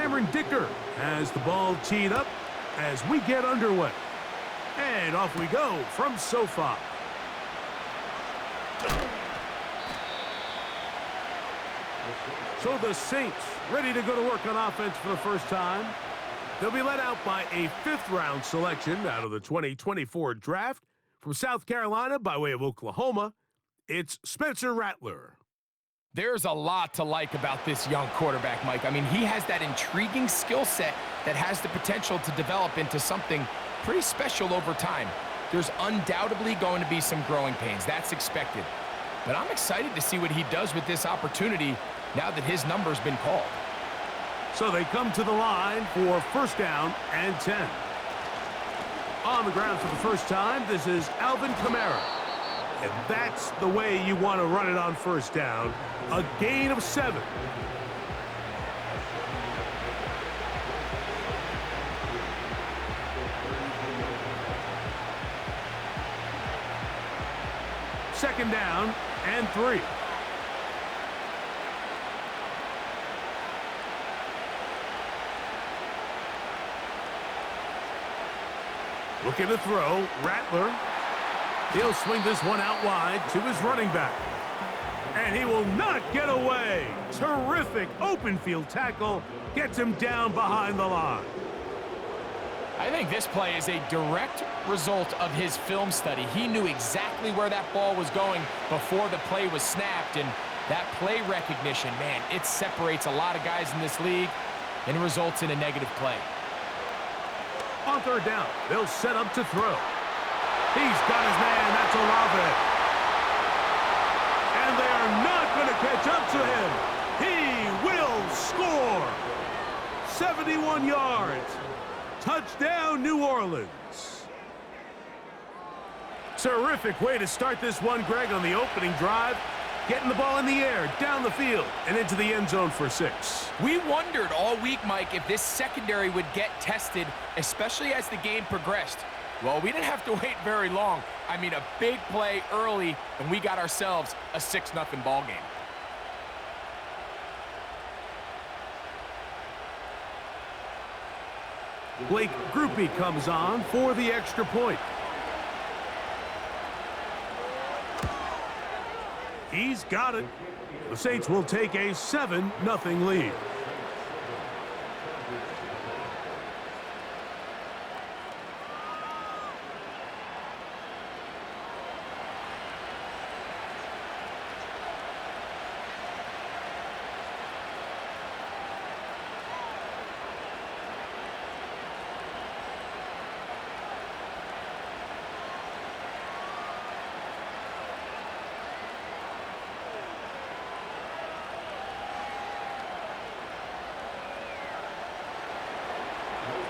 Cameron Dicker has the ball teed up as we get underway. And off we go from SoFi. So the Saints ready to go to work on offense for the first time. They'll be led out by a fifth-round selection out of the 2024 draft. From South Carolina by way of Oklahoma, it's Spencer Rattler. There's a lot to like about this young quarterback, Mike. I mean, he has that intriguing skill set that has the potential to develop into something pretty special over time. There's undoubtedly going to be some growing pains. That's expected. But I'm excited to see what he does with this opportunity now that his number's been called. So they come to the line for first down and 10. On the ground for the first time, this is Alvin Kamara. And that's the way you want to run it on first down. A gain of 7. Second down and 3. Looking to throw, Rattler. He'll swing this one out wide to his running back. And he will not get away. Terrific open field tackle. Gets him down behind the line. I think this play is a direct result of his film study. He knew exactly where that ball was going before the play was snapped. And that play recognition, man, it separates a lot of guys in this league and results in a negative play. On third down, they'll set up to throw. He's got his man, that's Olave. And they are not going to catch up to him. He will score. 71 yards. Touchdown, New Orleans. Terrific way to start this one, Greg, on the opening drive. Getting the ball in the air, down the field, and into the end zone for 6. We wondered all week, Mike, if this secondary would get tested, especially as the game progressed. Well, we didn't have to wait very long. I mean, a big play early, and we got ourselves a 6-0 ball game. Blake Groupie comes on for the extra point. He's got it. The Saints will take a 7-0 lead.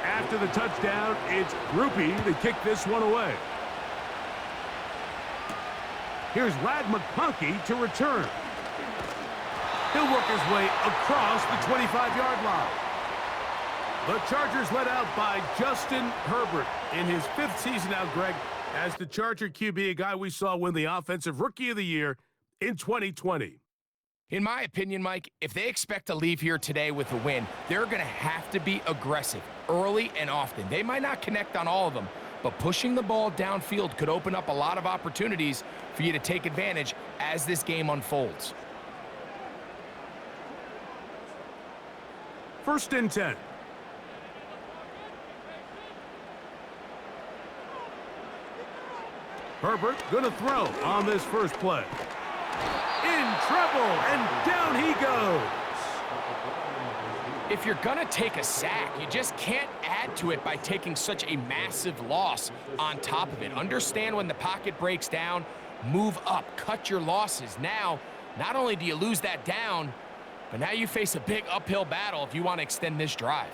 After the touchdown, it's Groupie to kick this one away. Here's Ladd McConkey to return. He'll work his way across the 25-yard line. The Chargers led out by Justin Herbert in his 5th season now, Greg, as the Charger QB, a guy we saw win the Offensive Rookie of the Year in 2020. In my opinion, Mike, if they expect to leave here today with a win, they're going to have to be aggressive early and often. They might not connect on all of them, but pushing the ball downfield could open up a lot of opportunities for you to take advantage as this game unfolds. First and 10. Herbert going to throw on this first play. In trouble, and down he goes. If you're going to take a sack, you just can't add to it by taking such a massive loss on top of it. Understand when the pocket breaks down, move up, cut your losses. Now, not only do you lose that down, but now you face a big uphill battle if you want to extend this drive.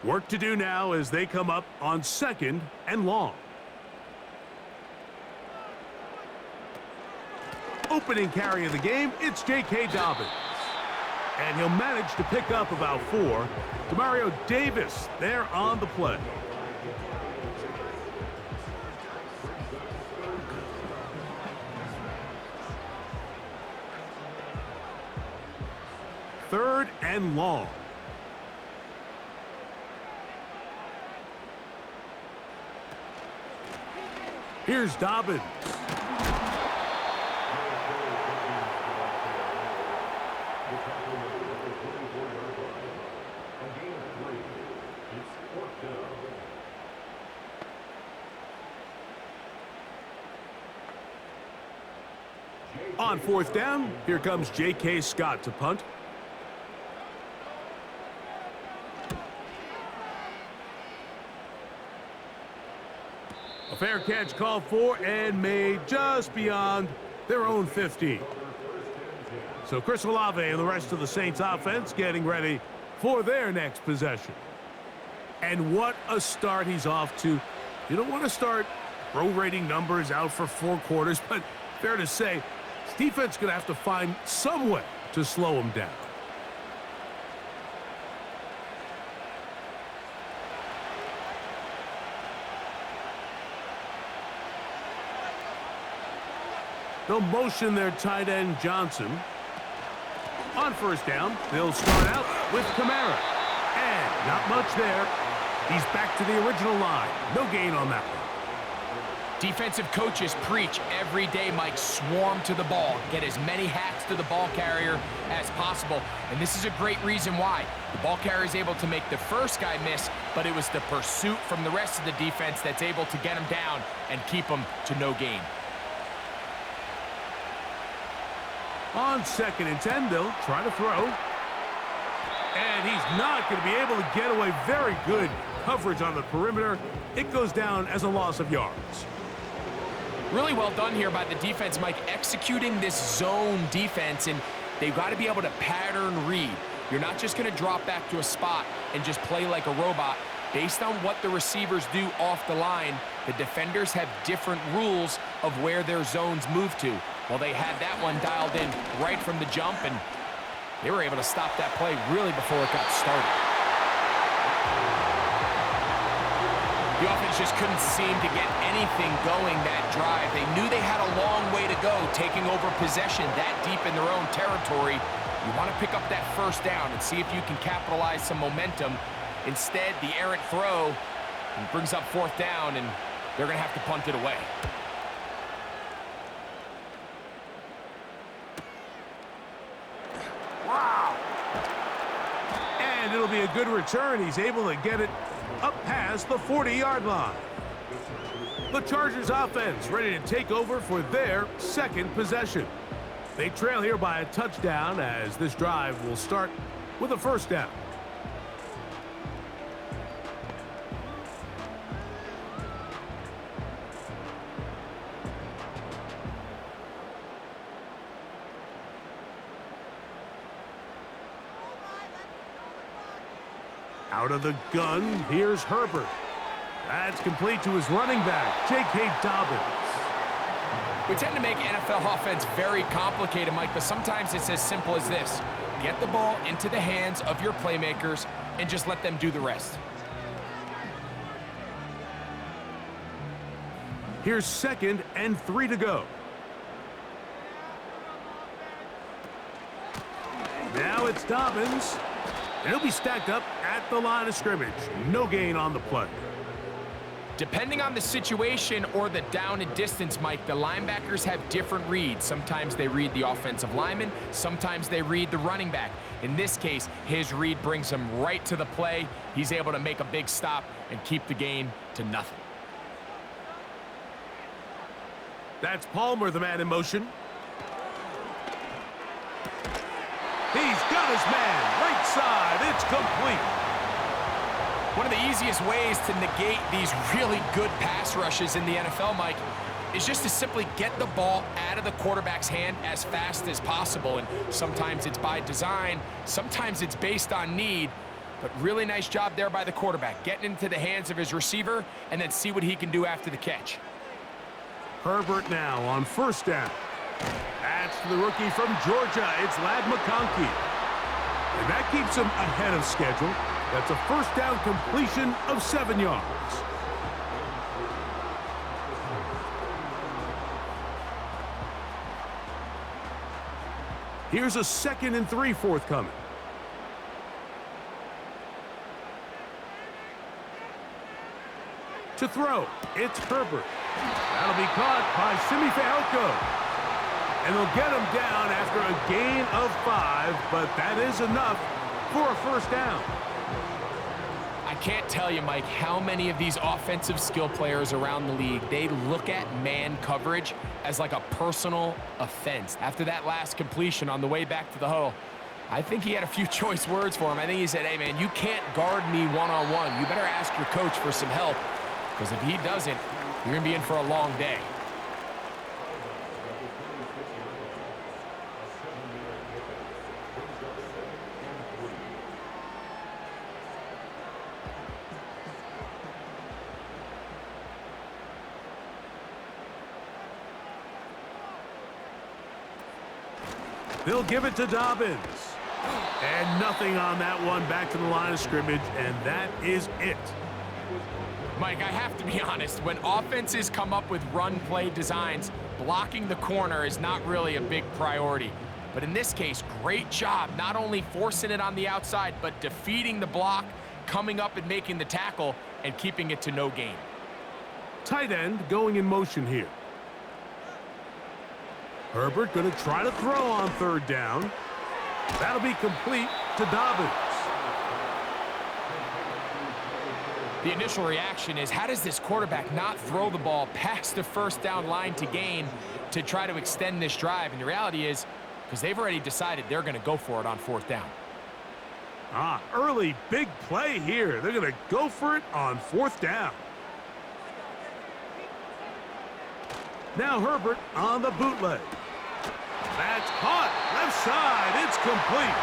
Work to do now as they come up on 2nd and long. Opening carry of the game, it's J.K. Dobbins. And he'll manage to pick up about 4. Demario Davis there on the play. Third and long. Here's Dobbins. On 4th down, here comes J.K. Scott to punt. A fair catch called for and made just beyond their own 15. So Chris Olave and the rest of the Saints offense getting ready for their next possession. And what a start he's off to. You don't want to start prorating numbers out for 4 quarters, but fair to say, this defense is going to have to find some way to slow him down. They'll motion their tight end Johnson. On 1st down, they'll start out with Kamara. And not much there. He's back to the original line. No gain on that one. Defensive coaches preach every day, Mike, swarm to the ball. Get as many hacks to the ball carrier as possible. And this is a great reason why. The ball carrier is able to make the first guy miss, but it was the pursuit from the rest of the defense that's able to get him down and keep him to no gain. On 2nd and 10, they'll try to throw. And he's not going to be able to get away. Very good coverage on the perimeter. It goes down as a loss of yards. Really well done here by the defense, Mike, executing this zone defense, and they've got to be able to pattern read. You're not just going to drop back to a spot and just play like a robot. Based on what the receivers do off the line, the defenders have different rules of where their zones move to. Well, they had that one dialed in right from the jump, and they were able to stop that play really before it got started. The offense just couldn't seem to get anything going that drive. They knew they had a long way to go, taking over possession that deep in their own territory. You want to pick up that 1st down and see if you can capitalize some momentum. Instead, the errant throw brings up 4th down, and they're going to have to punt it away. Wow! And it'll be a good return. He's able to get it up past the 40-yard line. The Chargers offense ready to take over for their 2nd possession. They trail here by a touchdown as this drive will start with a 1st down. Out of the gun, here's Herbert. That's complete to his running back, J.K. Dobbins. We tend to make NFL offense very complicated, Mike, but sometimes it's as simple as this. Get the ball into the hands of your playmakers and just let them do the rest. Here's 2nd and 3 to go. Now it's Dobbins. And he'll be stacked up at the line of scrimmage. No gain on the play. Depending on the situation or the down and distance, Mike, the linebackers have different reads. Sometimes they read the offensive lineman. Sometimes they read the running back. In this case, his read brings him right to the play. He's able to make a big stop and keep the gain to nothing. That's Palmer, the man in motion. He's got his man, right side, it's complete. One of the easiest ways to negate these really good pass rushes in the NFL, Mike, is just to simply get the ball out of the quarterback's hand as fast as possible. And sometimes it's by design, sometimes it's based on need, but really nice job there by the quarterback, getting into the hands of his receiver and then see what he can do after the catch. Herbert now on 1st down. That's the rookie from Georgia. It's Ladd McConkey. And that keeps him ahead of schedule. That's a first down completion of 7 yards. Here's a 2nd and 3 forthcoming. To throw, it's Herbert. That'll be caught by Simi Fehoko. And they'll get him down after a gain of 5, but that is enough for a first down. I can't tell you, Mike, how many of these offensive skill players around the league, they look at man coverage as like a personal offense. After that last completion on the way back to the huddle, I think he had a few choice words for him. I think he said, hey, man, you can't guard me one-on-one. You better ask your coach for some help, because if he doesn't, you're going to be in for a long day. They'll give it to Dobbins. And nothing on that one, back to the line of scrimmage, and that is it. Mike, I have to be honest, when offenses come up with run play designs, blocking the corner is not really a big priority. But in this case, great job not only forcing it on the outside, but defeating the block, coming up and making the tackle, and keeping it to no gain. Tight end going in motion here. Herbert going to try to throw on 3rd down. That'll be complete to Dobbins. The initial reaction is, how does this quarterback not throw the ball past the first down line to gain to try to extend this drive? And the reality is, because they've already decided they're going to go for it on 4th down. Early big play here. They're going to go for it on 4th down. Now Herbert on the bootleg. That's caught. Left side. It's complete.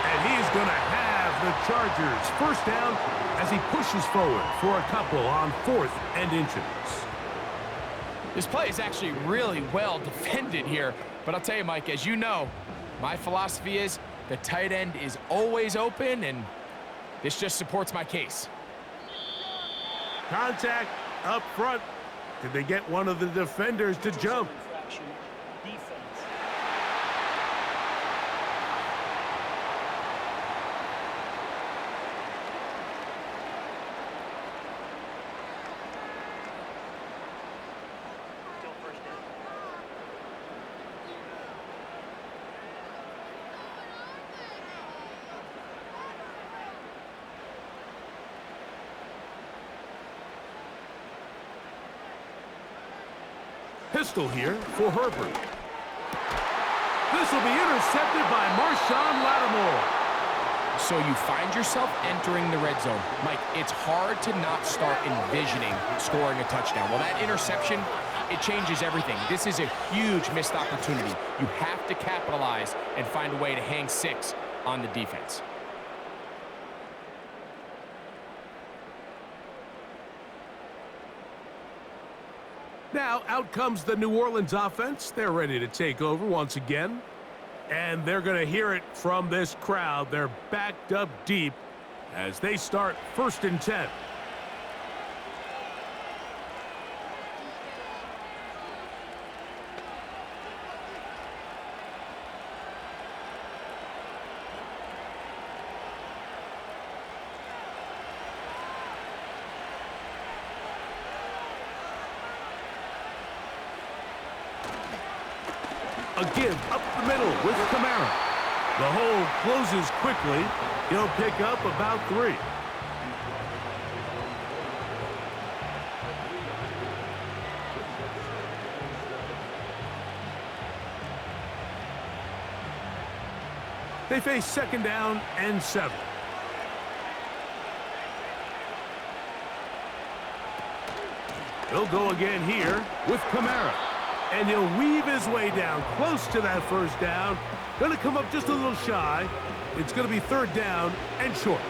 And he's going to have the Chargers first down as he pushes forward for a couple on 4th and inches. This play is actually really well defended here. But I'll tell you, Mike, as you know, my philosophy is the tight end is always open, and this just supports my case. Contact up front. Did they get one of the defenders to jump? Pistol here for Herbert. This will be intercepted by Marshawn Lattimore. So you find yourself entering the red zone. Mike, it's hard to not start envisioning scoring a touchdown. Well, that interception, it changes everything. This is a huge missed opportunity. You have to capitalize and find a way to hang 6 on the defense. Now, out comes the New Orleans offense. They're ready to take over once again. And they're going to hear it from this crowd. They're backed up deep as they start 1st and 10. A give up the middle with Kamara. The hole closes quickly. He'll pick up about 3. They face 2nd down and 7. He'll go again here with Kamara. And he'll weave his way down close to that first down. Going to come up just a little shy. It's going to be 3rd down and short.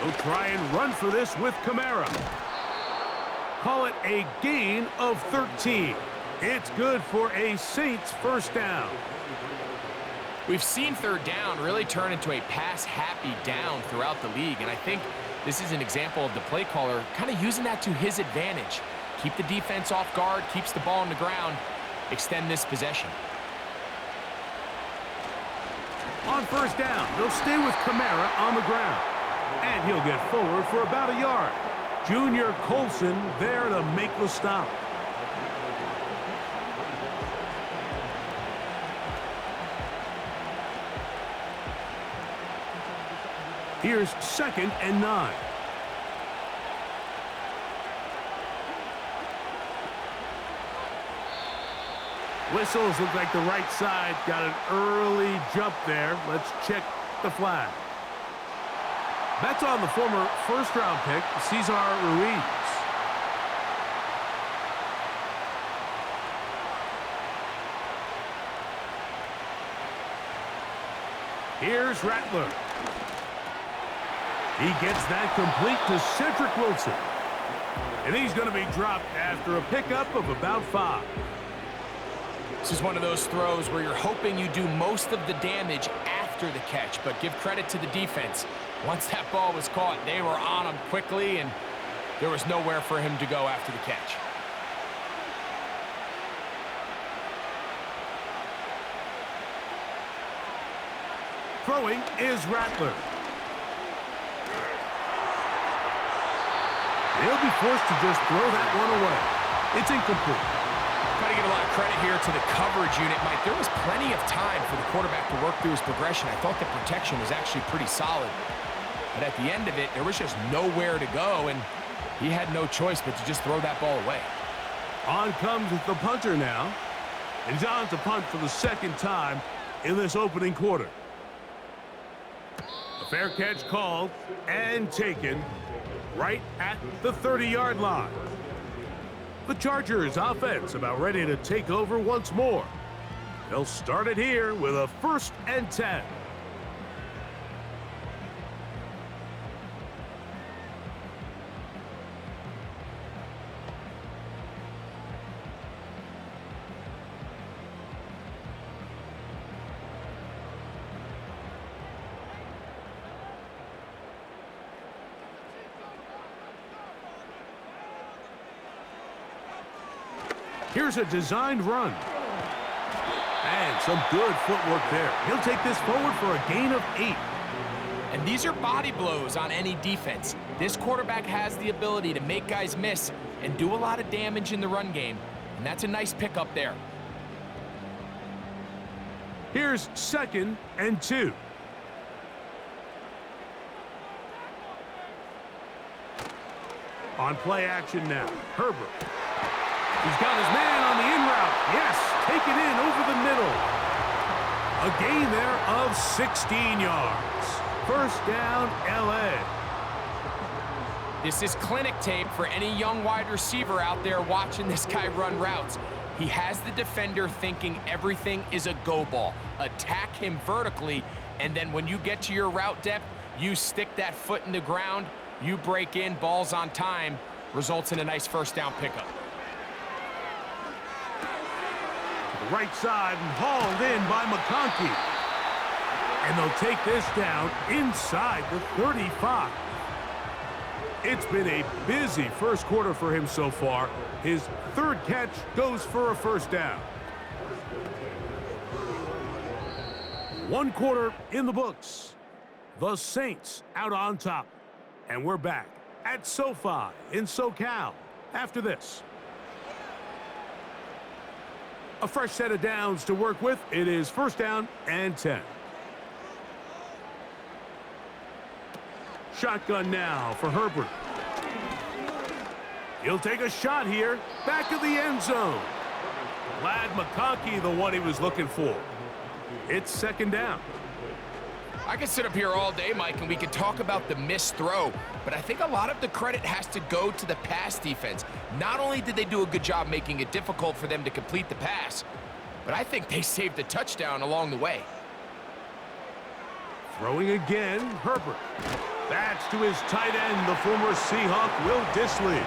He'll try and run for this with Kamara. Call it a gain of 13. It's good for a Saints first down. We've seen third down really turn into a pass-happy down throughout the league, and I think this is an example of the play caller kind of using that to his advantage. Keep the defense off guard, keeps the ball on the ground, extend this possession. On first down, they'll stay with Kamara on the ground. And he'll get forward for about a yard. Junior Colson there to make the stop. Here's 2nd and 9. Whistles look like the right side. Got an early jump there. Let's check the flag. That's on the former first-round pick, Cesar Ruiz. Here's Rattler. He gets that complete to Cedric Wilson. And he's going to be dropped after a pickup of about 5. This is one of those throws where you're hoping you do most of the damage after the catch, but give credit to the defense. Once that ball was caught, they were on him quickly, and there was nowhere for him to go after the catch. Throwing is Rattler. He'll be forced to just throw that one away. It's incomplete. Got to give a lot of credit here to the coverage unit, Mike. There was plenty of time for the quarterback to work through his progression. I thought the protection was actually pretty solid. But at the end of it, there was just nowhere to go, and he had no choice but to just throw that ball away. On comes the punter now. And he's on to punt for the 2nd time in this opening quarter. A fair catch called and taken right at the 30-yard line. The Chargers offense about ready to take over once more. They'll start it here with a 1st and 10. Here's a designed run. And some good footwork there. He'll take this forward for a gain of 8. And these are body blows on any defense. This quarterback has the ability to make guys miss and do a lot of damage in the run game. And that's a nice pickup there. Here's 2nd and 2. On play action now, Herbert. He's got his man on the in route. Yes, take it in over the middle. A gain there of 16 yards. First down, LA. This is clinic tape for any young wide receiver out there watching this guy run routes. He has the defender thinking everything is a go ball. Attack him vertically, and then when you get to your route depth, you stick that foot in the ground, you break in, ball's on time, results in a nice first down pickup. Right side and hauled in by McConkey. And they'll take this down inside the 35. It's been a busy first quarter for him so far. His 3rd catch goes for a first down. 1 quarter in the books. The Saints out on top. And we're back at SoFi in SoCal after this. A fresh set of downs to work with. It is 1st down and 10. Shotgun now for Herbert. He'll take a shot here. Back of the end zone. Glad McConkey the one he was looking for. It's 2nd down. I could sit up here all day, Mike, and we could talk about the missed throw, but I think a lot of the credit has to go to the pass defense. Not only did they do a good job making it difficult for them to complete the pass, but I think they saved a touchdown along the way. Throwing again, Herbert. That's to his tight end, the former Seahawk, Will Dissly.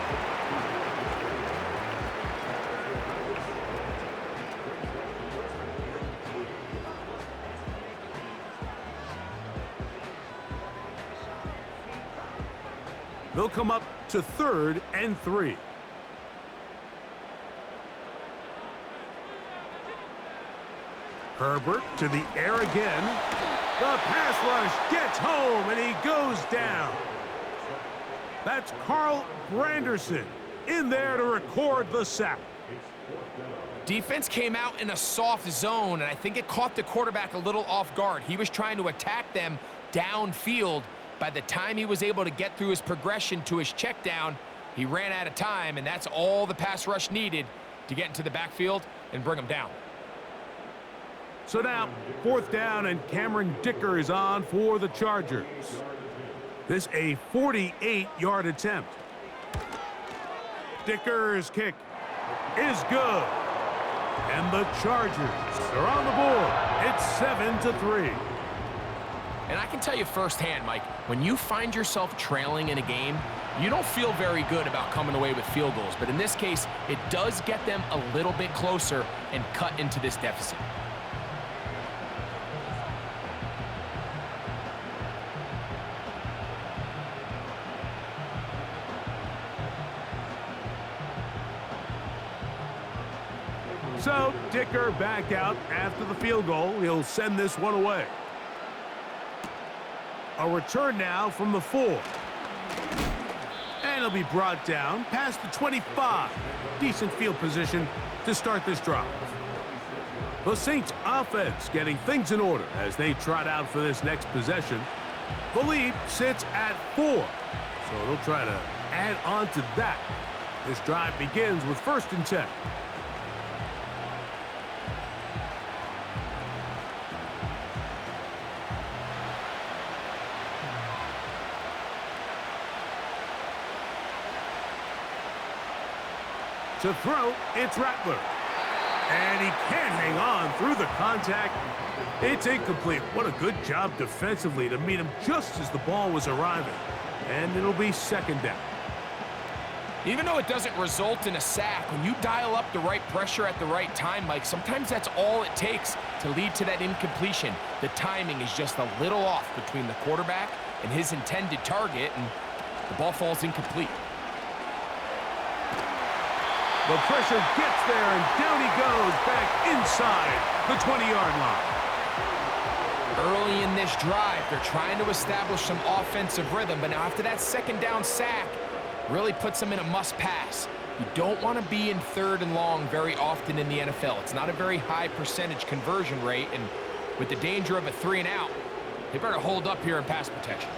They'll come up to 3rd and 3. Herbert to the air again. The pass rush gets home, and he goes down. That's Carl Granderson in there to record the sack. Defense came out in a soft zone, and I think it caught the quarterback a little off guard. He was trying to attack them downfield. By the time he was able to get through his progression to his check down, he ran out of time, and that's all the pass rush needed to get into the backfield and bring him down. So now, 4th down, and Cameron Dicker is on for the Chargers. This a 48-yard attempt. Dicker's kick is good. And the Chargers are on the board. It's 7-3. And I can tell you firsthand, Mike, when you find yourself trailing in a game, you don't feel very good about coming away with field goals. But in this case, it does get them a little bit closer and cut into this deficit. So, Dicker back out after the field goal. He'll send this one away. A return now from the 4. And he'll be brought down past the 25. Decent field position to start this drive. The Saints offense getting things in order as they trot out for this next possession. The lead sits at 4. So they'll try to add on to that. This drive begins with 1st and 10. To throw, it's Rattler. And he can't hang on through the contact. It's incomplete. What a good job defensively to meet him just as the ball was arriving. And it'll be 2nd down. Even though it doesn't result in a sack, when you dial up the right pressure at the right time, Mike, sometimes that's all it takes to lead to that incompletion. The timing is just a little off between the quarterback and his intended target, and the ball falls incomplete. The pressure gets there, and down he goes back inside the 20-yard line. Early in this drive, they're trying to establish some offensive rhythm, but now after that 2nd down sack, really puts them in a must-pass. You don't want to be in 3rd and long very often in the NFL. It's not a very high percentage conversion rate, and with the danger of a 3-and-out, they better hold up here in pass protection.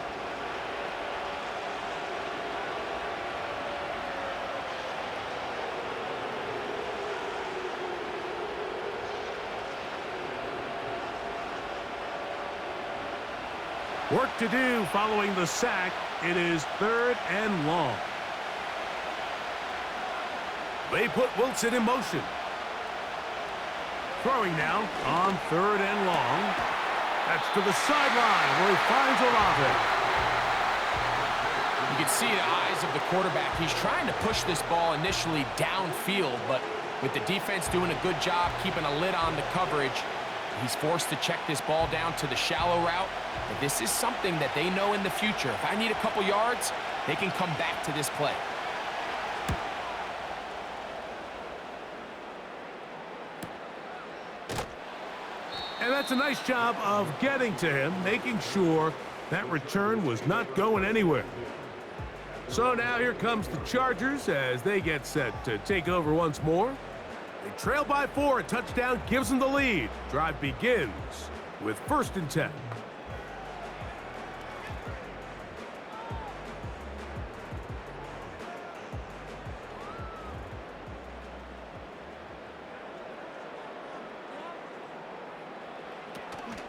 Work to do following the sack. It is 3rd and long. They put Wilson in motion. Throwing now on 3rd and long. That's to the sideline where he finds Olave. You can see the eyes of the quarterback. He's trying to push this ball initially downfield, but with the defense doing a good job keeping a lid on the coverage, he's forced to check this ball down to the shallow route. But this is something that they know in the future. If I need a couple yards, they can come back to this play. And that's a nice job of getting to him, making sure that return was not going anywhere. So now here comes the Chargers as they get set to take over once more. They trail by 4. A touchdown gives them the lead. Drive begins with 1st and 10.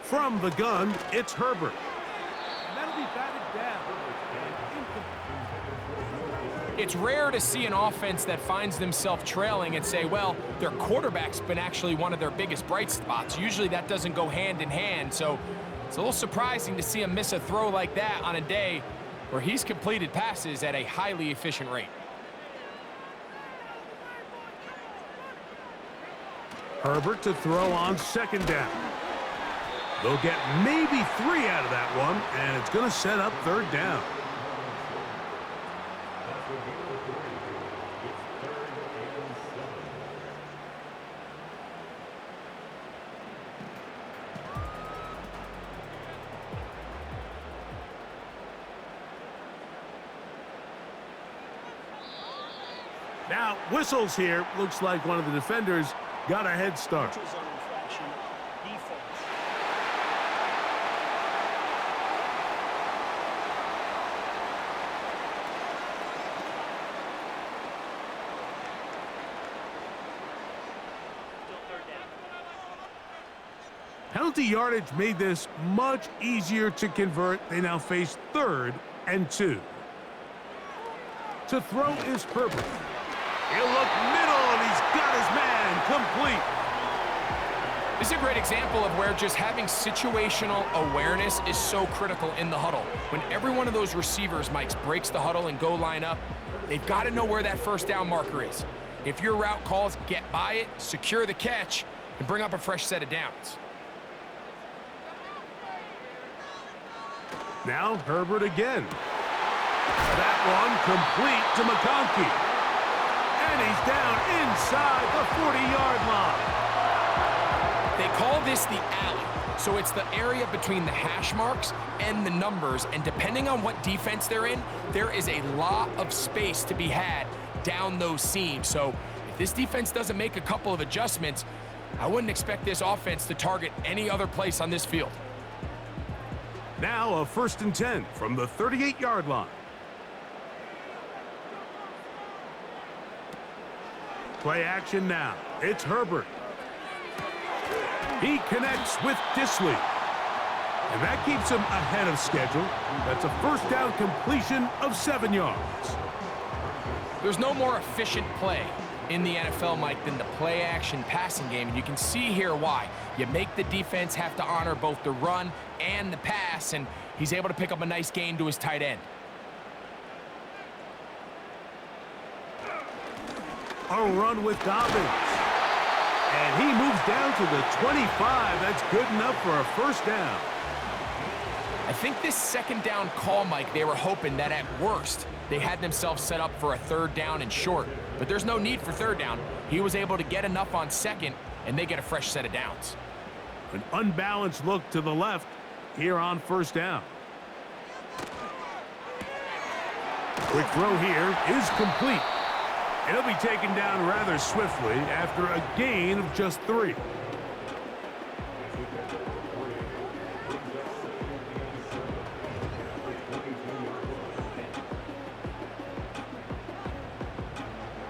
From the gun, it's Herbert. And that'll be batted down. It's rare to see an offense that finds themselves trailing and say, well, their quarterback's been actually one of their biggest bright spots. Usually that doesn't go hand in hand, so it's a little surprising to see him miss a throw like that on a day where he's completed passes at a highly efficient rate. Herbert to throw on second down. They'll get maybe 3 out of that one, and it's going to set up third down. Now, whistles here. Looks like one of the defenders got a head start. Penalty yardage made this much easier to convert. They now face 3rd and 2. To throw is Herbert. He'll look middle, and he's got his man complete. This is a great example of where just having situational awareness is so critical in the huddle. When every one of those receivers, Mike, breaks the huddle and go line up, they've got to know where that first down marker is. If your route calls, get by it, secure the catch, and bring up a fresh set of downs. Now Herbert again. That one complete to McConkey. And he's down inside the 40-yard line. They call this the alley. So it's the area between the hash marks and the numbers. And depending on what defense they're in, there is a lot of space to be had down those seams. So if this defense doesn't make a couple of adjustments, I wouldn't expect this offense to target any other place on this field. Now a 1st and 10 from the 38-yard line. Play action now. It's Herbert. He connects with Disley. And that keeps him ahead of schedule. That's a first down completion of 7 yards. There's no more efficient play in the NFL, Mike, than the play-action passing game. And you can see here why. You make the defense have to honor both the run and the pass, and he's able to pick up a nice gain to his tight end. A run with Dobbins. And he moves down to the 25. That's good enough for a first down. I think this second down call, Mike, they were hoping that at worst they had themselves set up for a 3rd down and short. But there's no need for 3rd down. He was able to get enough on 2nd, and they get a fresh set of downs. An unbalanced look to the left here on 1st down. Quick throw here is complete. It'll be taken down rather swiftly after a gain of just 3.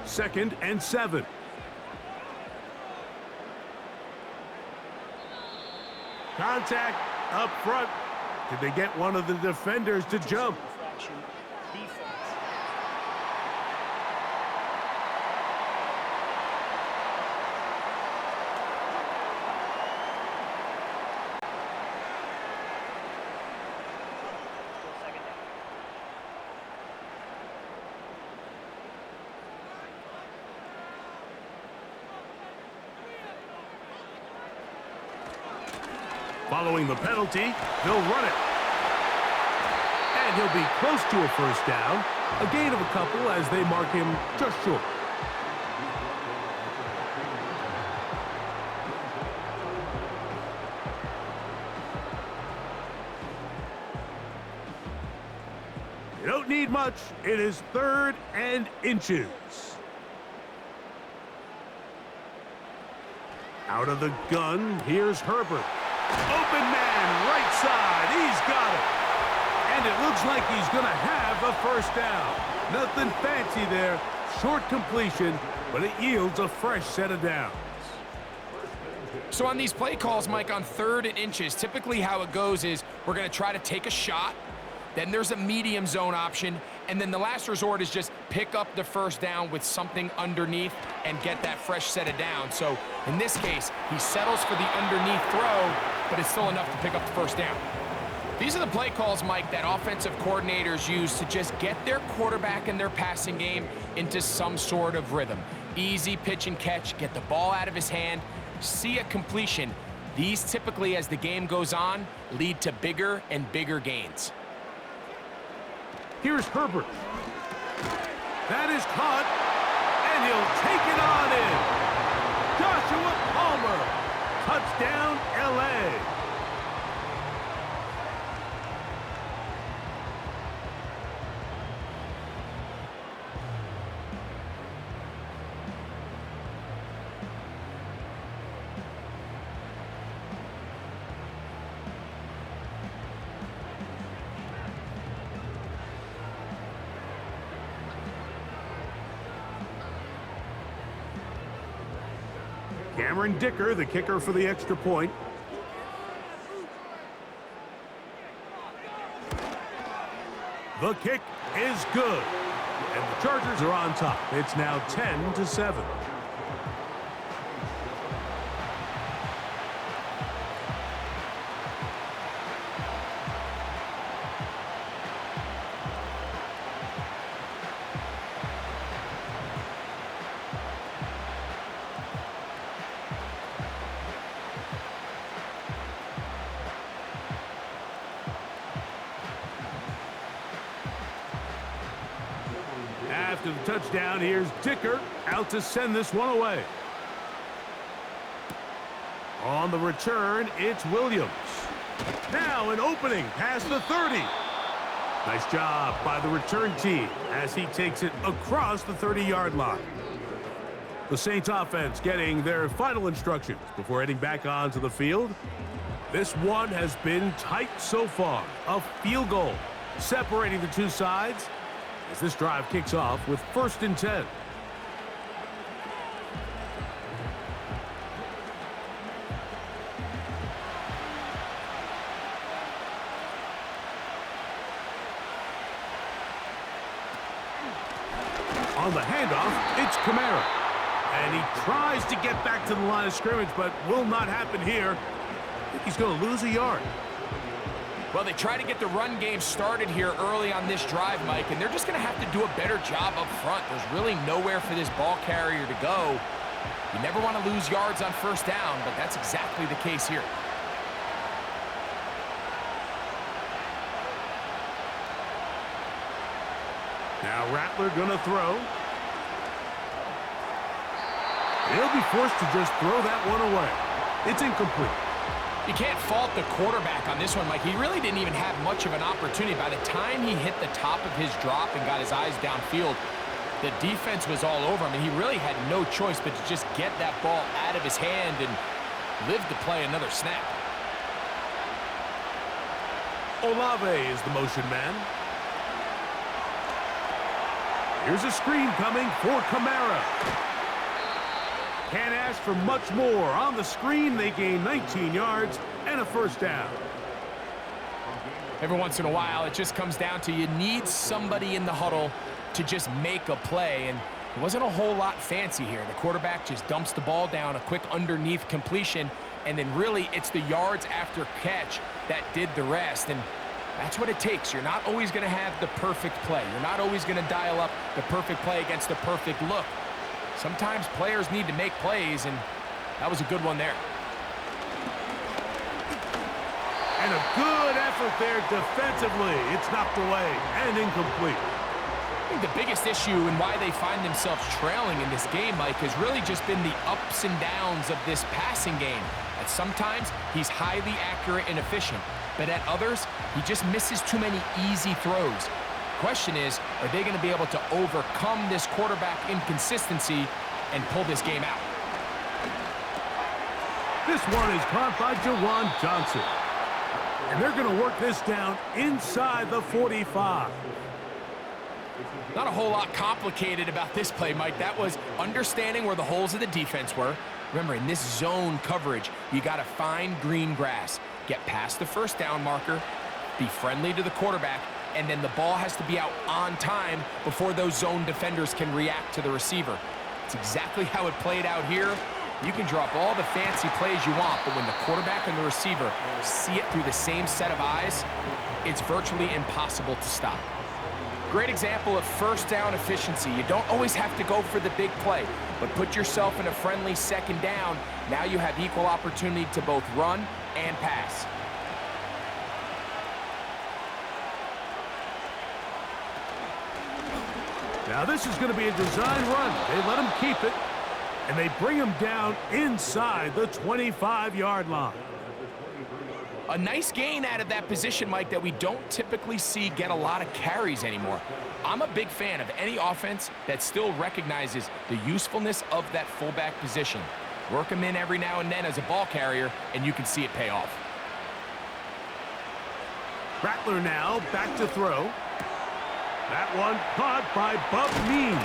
Second and 7. Contact up front. Did they get one of the defenders to jump? Following the penalty, they'll run it. And he'll be close to a first down. A gain of a couple as they mark him just short. You don't need much. It is 3rd and inches. Out of the gun, here's Herbert. Open man, right side. He's got it. And it looks like he's going to have a first down. Nothing fancy there. Short completion, but it yields a fresh set of downs. So on these play calls, Mike, on 3rd and inches, typically how it goes is we're going to try to take a shot. Then there's a medium zone option. And then the last resort is just pick up the first down with something underneath and get that fresh set of downs. So in this case, he settles for the underneath throw, but it's still enough to pick up the first down. These are the play calls, Mike, that offensive coordinators use to just get their quarterback and their passing game into some sort of rhythm. Easy pitch and catch, get the ball out of his hand, see a completion. These typically, as the game goes on, lead to bigger and bigger gains. Here's Herbert. That is caught, and he'll take it on in. Joshua Palmer. Touchdown, L.A. Cameron Dicker, the kicker for the extra point. The kick is good. And the Chargers are on top. It's now 10-7. After the touchdown, here's Dicker out to send this one away. On the return, it's Williams. Now an opening past the 30. Nice job by the return team as he takes it across the 30-yard line. The Saints offense getting their final instructions before heading back onto the field. This one has been tight so far. A field goal separating the two sides as this drive kicks off with 1st and 10. On the handoff, it's Kamara. And he tries to get back to the line of scrimmage, but will not happen here. I think he's going to lose a yard. Well, they try to get the run game started here early on this drive, Mike, and they're just going to have to do a better job up front. There's really nowhere for this ball carrier to go. You never want to lose yards on 1st down, but that's exactly the case here. Now Rattler going to throw. He'll be forced to just throw that one away. It's incomplete. You can't fault the quarterback on this one, Mike. He really didn't even have much of an opportunity. By the time he hit the top of his drop and got his eyes downfield, the defense was all over him, and he really had no choice but to just get that ball out of his hand and live to play another snap. Olave is the motion man. Here's a screen coming for Kamara. Can't ask for much more. On the screen, they gain 19 yards and a 1st down. Every once in a while, it just comes down to you need somebody in the huddle to just make a play, and it wasn't a whole lot fancy here. The quarterback just dumps the ball down, a quick underneath completion, and then really it's the yards after catch that did the rest, and that's what it takes. You're not always going to have the perfect play. You're not always going to dial up the perfect play against the perfect look. Sometimes players need to make plays, and that was a good one there. And a good effort there defensively. It's knocked away and incomplete. I think the biggest issue and why they find themselves trailing in this game, Mike, has really just been the ups and downs of this passing game. At sometimes, he's highly accurate and efficient, but at others, he just misses too many easy throws. Question is, are they going to be able to overcome this quarterback inconsistency and pull this game out? This one is caught by Jawan Johnson. And they're going to work this down inside the 45. Not a whole lot complicated about this play, Mike. That was understanding where the holes of the defense were. Remember, in this zone coverage, you got to find green grass, get past the 1st down marker, be friendly to the quarterback, and then the ball has to be out on time before those zone defenders can react to the receiver. It's exactly how it played out here. You can drop all the fancy plays you want, but when the quarterback and the receiver see it through the same set of eyes, it's virtually impossible to stop. Great example of first down efficiency. You don't always have to go for the big play, but put yourself in a friendly second down. Now you have equal opportunity to both run and pass. Now this is going to be a design run. They let him keep it, and they bring him down inside the 25-yard line. A nice gain out of that position, Mike, that we don't typically see get a lot of carries anymore. I'm a big fan of any offense that still recognizes the usefulness of that fullback position. Work him in every now and then as a ball carrier, and you can see it pay off. Rattler now back to throw. That one caught by Bub Mean.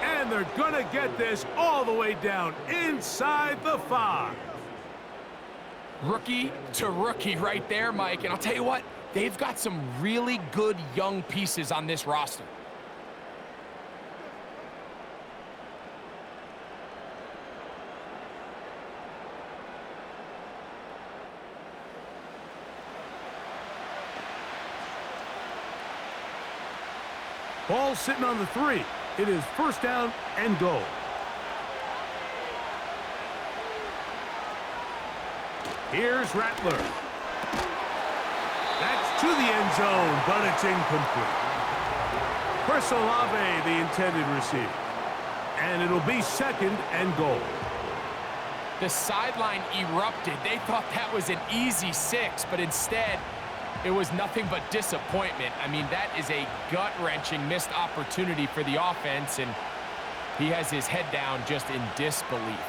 And they're going to get this all the way down inside the 5. Rookie to rookie right there, Mike. And I'll tell you what, they've got some really good young pieces on this roster. Ball sitting on the 3. It is first down and goal. Here's Rattler. That's to the end zone, but it's incomplete. Chris Olave, the intended receiver. And it'll be second and goal. The sideline erupted. They thought that was an easy 6, but instead, it was nothing but disappointment. I mean, that is a gut-wrenching missed opportunity for the offense, and he has his head down just in disbelief.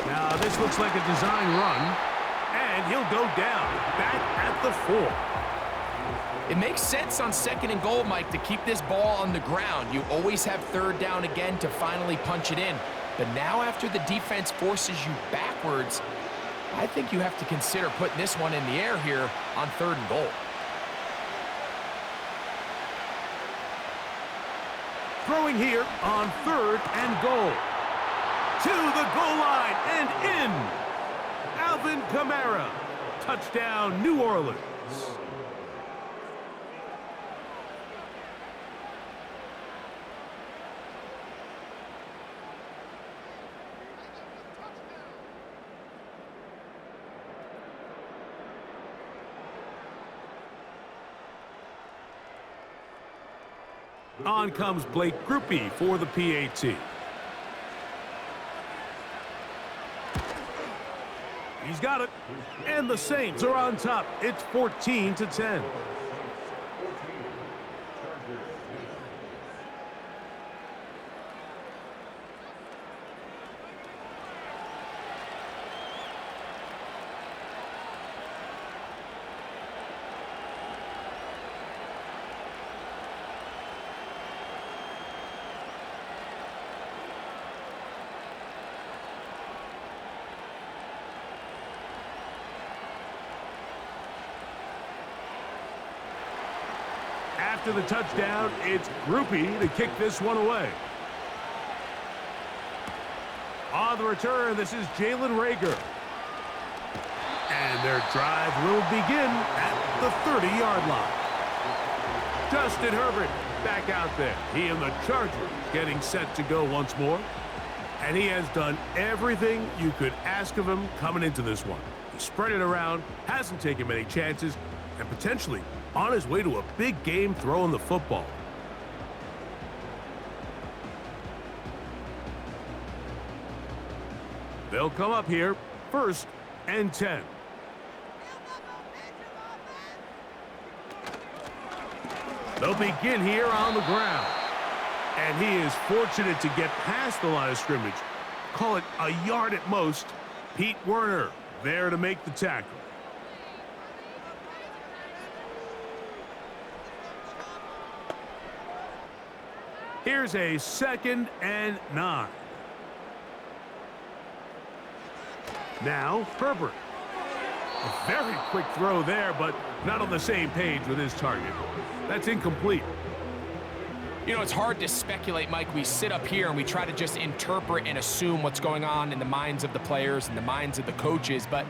Now, this looks like a design run, and he'll go down, back at the 4. It makes sense on second and goal, Mike, to keep this ball on the ground. You always have third down again to finally punch it in. But now after the defense forces you backwards, I think you have to consider putting this one in the air here on third and goal. Throwing here on third and goal. To the goal line and in. Alvin Kamara. Touchdown, New Orleans. On comes Blake Grupe for the PAT. He's got it. And the Saints are on top. It's 14-10. After the touchdown, it's Grupe to kick this one away. On the return, this is Jalen Reagor. And their drive will begin at the 30-yard line. Justin Herbert back out there. He and the Chargers getting set to go once more. And he has done everything you could ask of him coming into this one. He spread it around, hasn't taken many chances, and potentially on his way to a big game throwing the football. They'll come up here, first and 10. They'll begin here on the ground. And he is fortunate to get past the line of scrimmage. Call it a yard at most. Pete Werner there to make the tackle. Here's a 2nd and 9. Now, Herbert. A very quick throw there, but not on the same page with his target. That's incomplete. You know, it's hard to speculate, Mike. We sit up here and we try to just interpret and assume what's going on in the minds of the players and the minds of the coaches, but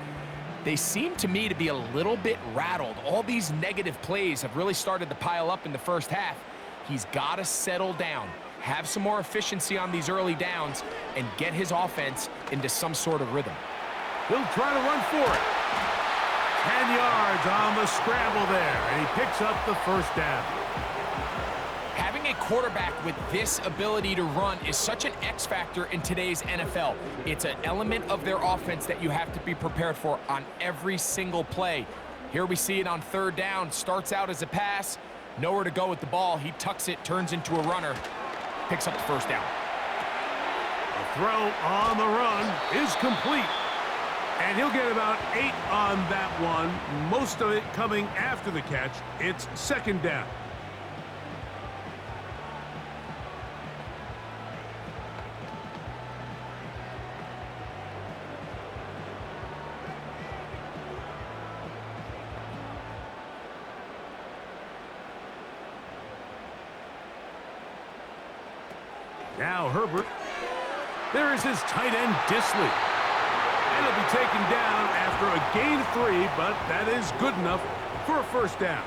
they seem to me to be a little bit rattled. All these negative plays have really started to pile up in the first half. He's got to settle down, have some more efficiency on these early downs, and get his offense into some sort of rhythm. He'll try to run for it. 10 yards on the scramble there, and he picks up the first down. Having a quarterback with this ability to run is such an X factor in today's NFL. It's an element of their offense that you have to be prepared for on every single play. Here we see it on third down. Starts out as a pass, nowhere to go with the ball. He tucks it, turns into a runner, picks up the first down. The throw on the run is complete. And he'll get about 8 on that one, most of it coming after the catch. It's second down. Now Herbert. There is his tight end, Disley. And he'll be taken down after a gain of 3, but that is good enough for a first down.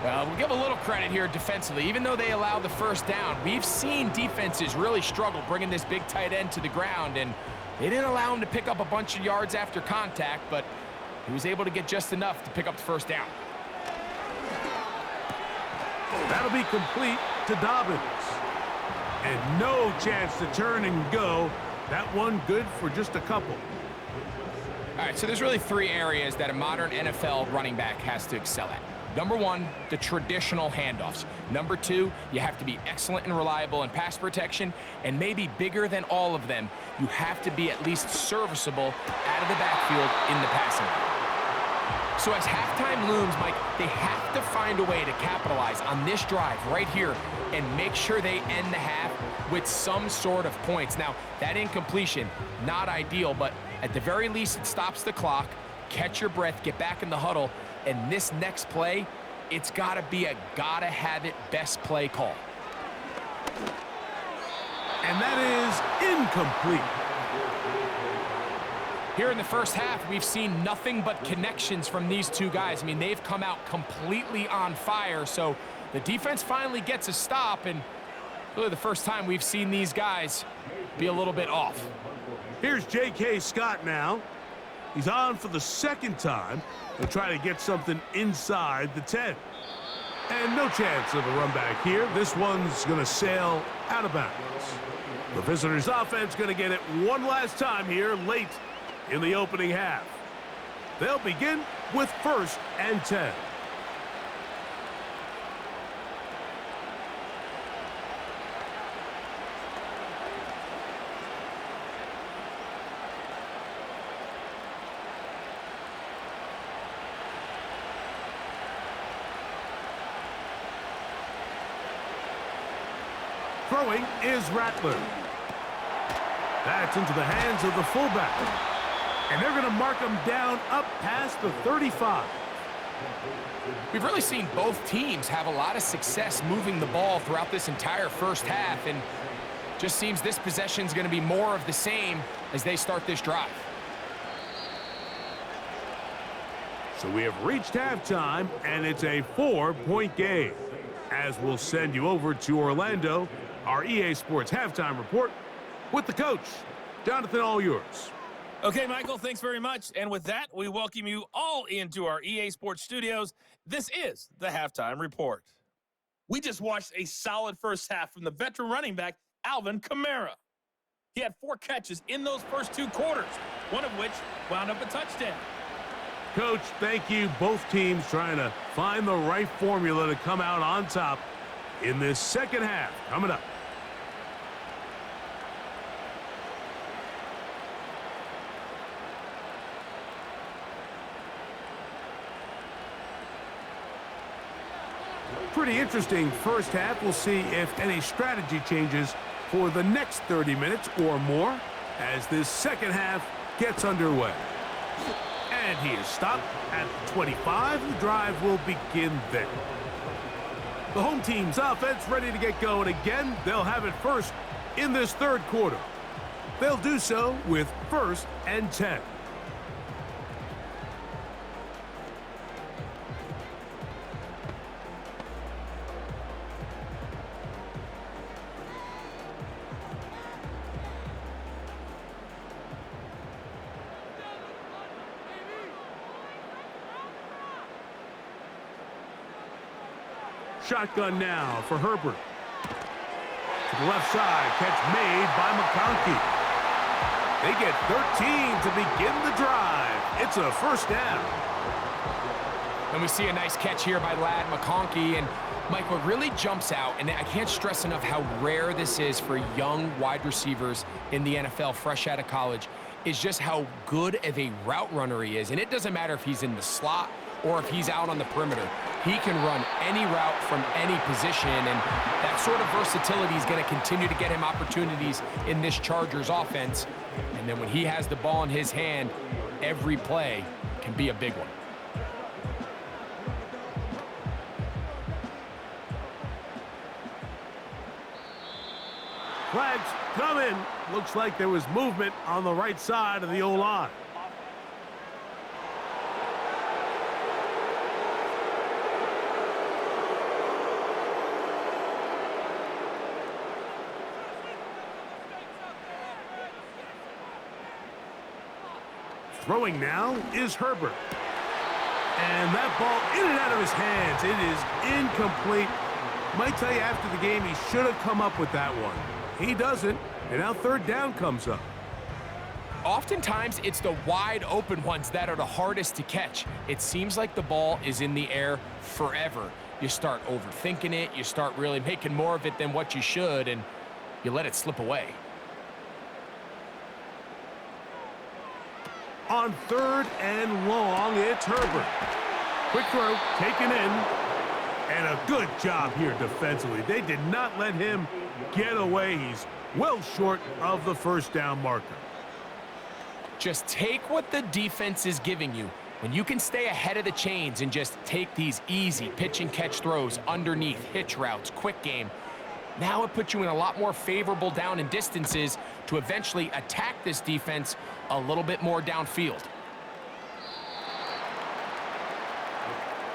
Well, we'll give a little credit here defensively. Even though they allowed the first down, we've seen defenses really struggle bringing this big tight end to the ground, and they didn't allow him to pick up a bunch of yards after contact, but he was able to get just enough to pick up the first down. That'll be complete to Dobbins. And no chance to turn and go. That one good for just a couple. All right, so there's really 3 areas that a modern NFL running back has to excel at. Number 1, the traditional handoffs. Number 2, you have to be excellent and reliable in pass protection. And maybe bigger than all of them, you have to be at least serviceable out of the backfield in the passing game. So as halftime looms, Mike, they have to find a way to capitalize on this drive right here and make sure they end the half with some sort of points. Now, that incompletion, not ideal, but at the very least, it stops the clock. Catch your breath, get back in the huddle, and this next play, it's got to be a gotta-have-it best play call. And that is incomplete. Here in the first half, we've seen nothing but connections from these two guys. I mean, they've come out completely on fire, so the defense finally gets a stop, and really the first time we've seen these guys be a little bit off. Here's J.K. Scott now. He's on for the second time. He'll try to get something inside the 10. And no chance of a run back here. This one's going to sail out of bounds. The visitors' offense going to get it one last time here late in the opening half. They'll begin with 1st and 10. Throwing is Rattler. That's into the hands of the fullback. And they're going to mark him down up past the 35. We've really seen both teams have a lot of success moving the ball throughout this entire first half, and just seems this possession is going to be more of the same as they start this drive. So we have reached halftime, and it's a 4-point game. As we'll send you over to Orlando, our EA Sports halftime report with the coach. Jonathan, all yours. Okay, Michael, thanks very much. And with that, we welcome you all into our EA Sports studios. This is the Halftime Report. We just watched a solid first half from the veteran running back, Alvin Kamara. He had 4 catches in those first 2 quarters, one of which wound up a touchdown. Coach, thank you. Both teams trying to find the right formula to come out on top in this second half. Coming up. Pretty interesting first half. We'll see if any strategy changes for the next 30 minutes or more as this second half gets underway. And he is stopped at 25. The drive will begin there. The home team's offense ready to get going again. They'll have it first in this third quarter. They'll do so with 1st and 10. Shotgun now for Herbert. To the left side, catch made by McConkey. They get 13 to begin the drive. It's a first down. And we see a nice catch here by Lad McConkey. And Mike, what really jumps out, and I can't stress enough how rare this is for young wide receivers in the NFL fresh out of college, is just how good of a route runner he is. And it doesn't matter if he's in the slot or if he's out on the perimeter. He can run any route from any position, and that sort of versatility is going to continue to get him opportunities in this Chargers offense. And then when he has the ball in his hand, every play can be a big one. Flags coming. Looks like there was movement on the right side of the O-line. Throwing now is Herbert. And that ball in and out of his hands. It is incomplete. Might tell you after the game he should have come up with that one. He doesn't, and now third down comes up. Oftentimes, it's the wide open ones that are the hardest to catch. It seems like the ball is in the air forever. You start overthinking it, you start really making more of it than what you should, and you let it slip away. On 3rd and long, it's Herbert. Quick throw, taken in, and a good job here defensively. They did not let him get away. He's well short of the first down marker. Just take what the defense is giving you. When you can stay ahead of the chains and just take these easy pitch and catch throws underneath, hitch routes, quick game, now it puts you in a lot more favorable down and distances to eventually attack this defense a little bit more downfield.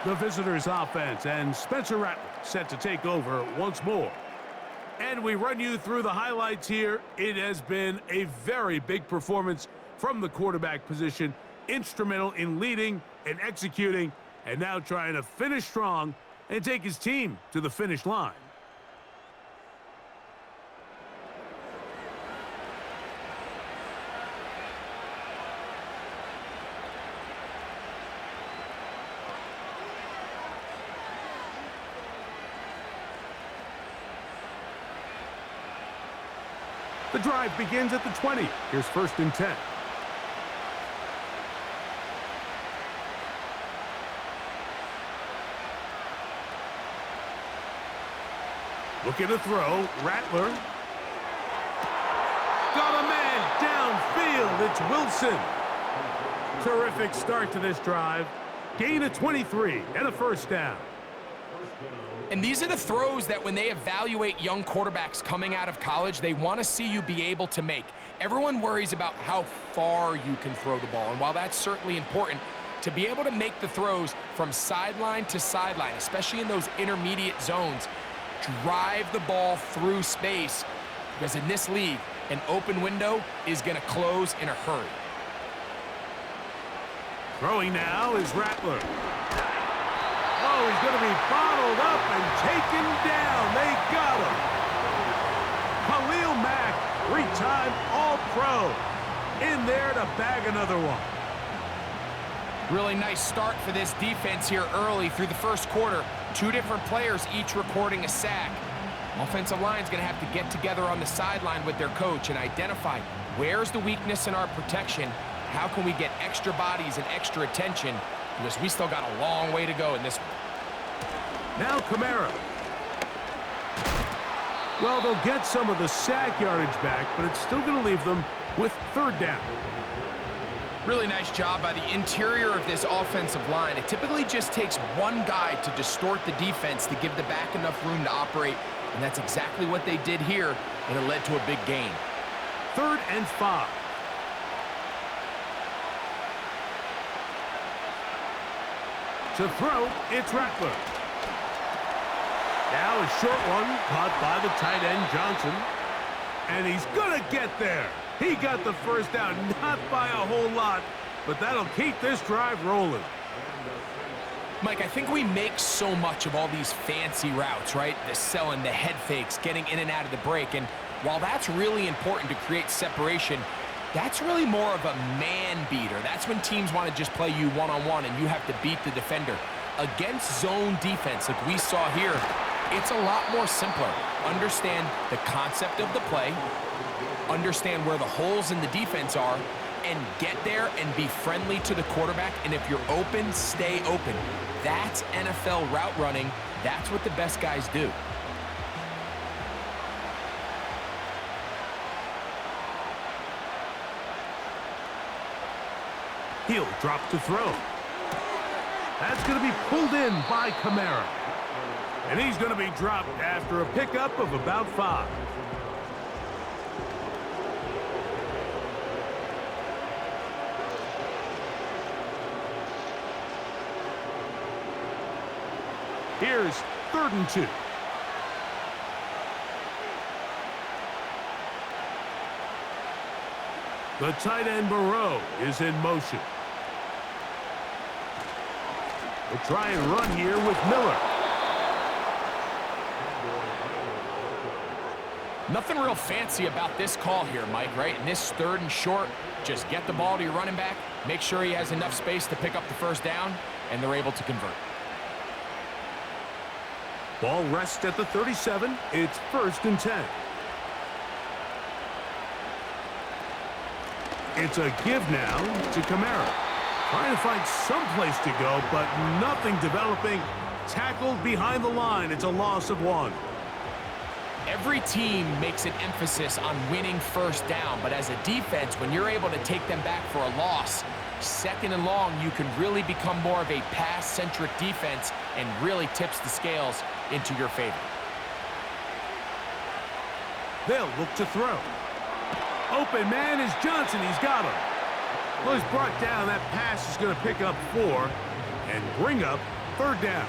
The visitors' offense and Spencer Rattler set to take over once more. And we run you through the highlights here. It has been a very big performance from the quarterback position, instrumental in leading and executing, and now trying to finish strong and take his team to the finish line. The drive begins at the 20. Here's 1st and 10. Looking to throw. Rattler. Got a man downfield. It's Wilson. Terrific start to this drive. Gain of 23 and a first down. And these are the throws that when they evaluate young quarterbacks coming out of college, they want to see you be able to make. Everyone worries about how far you can throw the ball. And while that's certainly important, to be able to make the throws from sideline to sideline, especially in those intermediate zones, drive the ball through space, because in this league, an open window is going to close in a hurry. Throwing now is Rattler. Oh, he's going to be bottled up and taken down. They got him. Khalil Mack, 3-time All-Pro, in there to bag another one. Really nice start for this defense here early through the first quarter. 2 different players each recording a sack. Offensive line's going to have to get together on the sideline with their coach and identify where's the weakness in our protection. How can we get extra bodies and extra attention? Because we still got a long way to go in this one. Now Kamara. Well, they'll get some of the sack yardage back, but it's still going to leave them with 3rd down. Really nice job by the interior of this offensive line. It typically just takes one guy to distort the defense to give the back enough room to operate, and that's exactly what they did here, and it led to a big gain. 3rd and 5. To throw, it's Rattler. Now a short one caught by the tight end Johnson. And he's going to get there. He got the first down, not by a whole lot, but that'll keep this drive rolling. Mike, I think we make so much of all these fancy routes, right? The selling, the head fakes, getting in and out of the break. And while that's really important to create separation, that's really more of a man beater. That's when teams want to just play you one-on-one and you have to beat the defender. Against zone defense like we saw here, it's a lot more simpler. Understand the concept of the play, understand where the holes in the defense are, and get there and be friendly to the quarterback. And if you're open, stay open. That's NFL route running. That's what the best guys do. He'll drop to throw. That's going to be pulled in by Kamara. And he's going to be dropped after a pickup of about 5. Here's 3rd and 2. The tight end Moreau is in motion. We'll try and run here with Miller. Nothing real fancy about this call here, Mike, right? In this 3rd and short, just get the ball to your running back, make sure he has enough space to pick up the first down, and they're able to convert. Ball rests at the 37. It's 1st and 10. It's a give now to Kamara. Trying to find some place to go, but nothing developing. Tackled behind the line. It's a loss of 1. Every team makes an emphasis on winning first down, but as a defense, when you're able to take them back for a loss, 2nd and long, you can really become more of a pass-centric defense and really tips the scales into your favor. They'll look to throw. Open man is Johnson. He's got him. Well, he's brought down. That pass is going to pick up 4 and bring up 3rd down.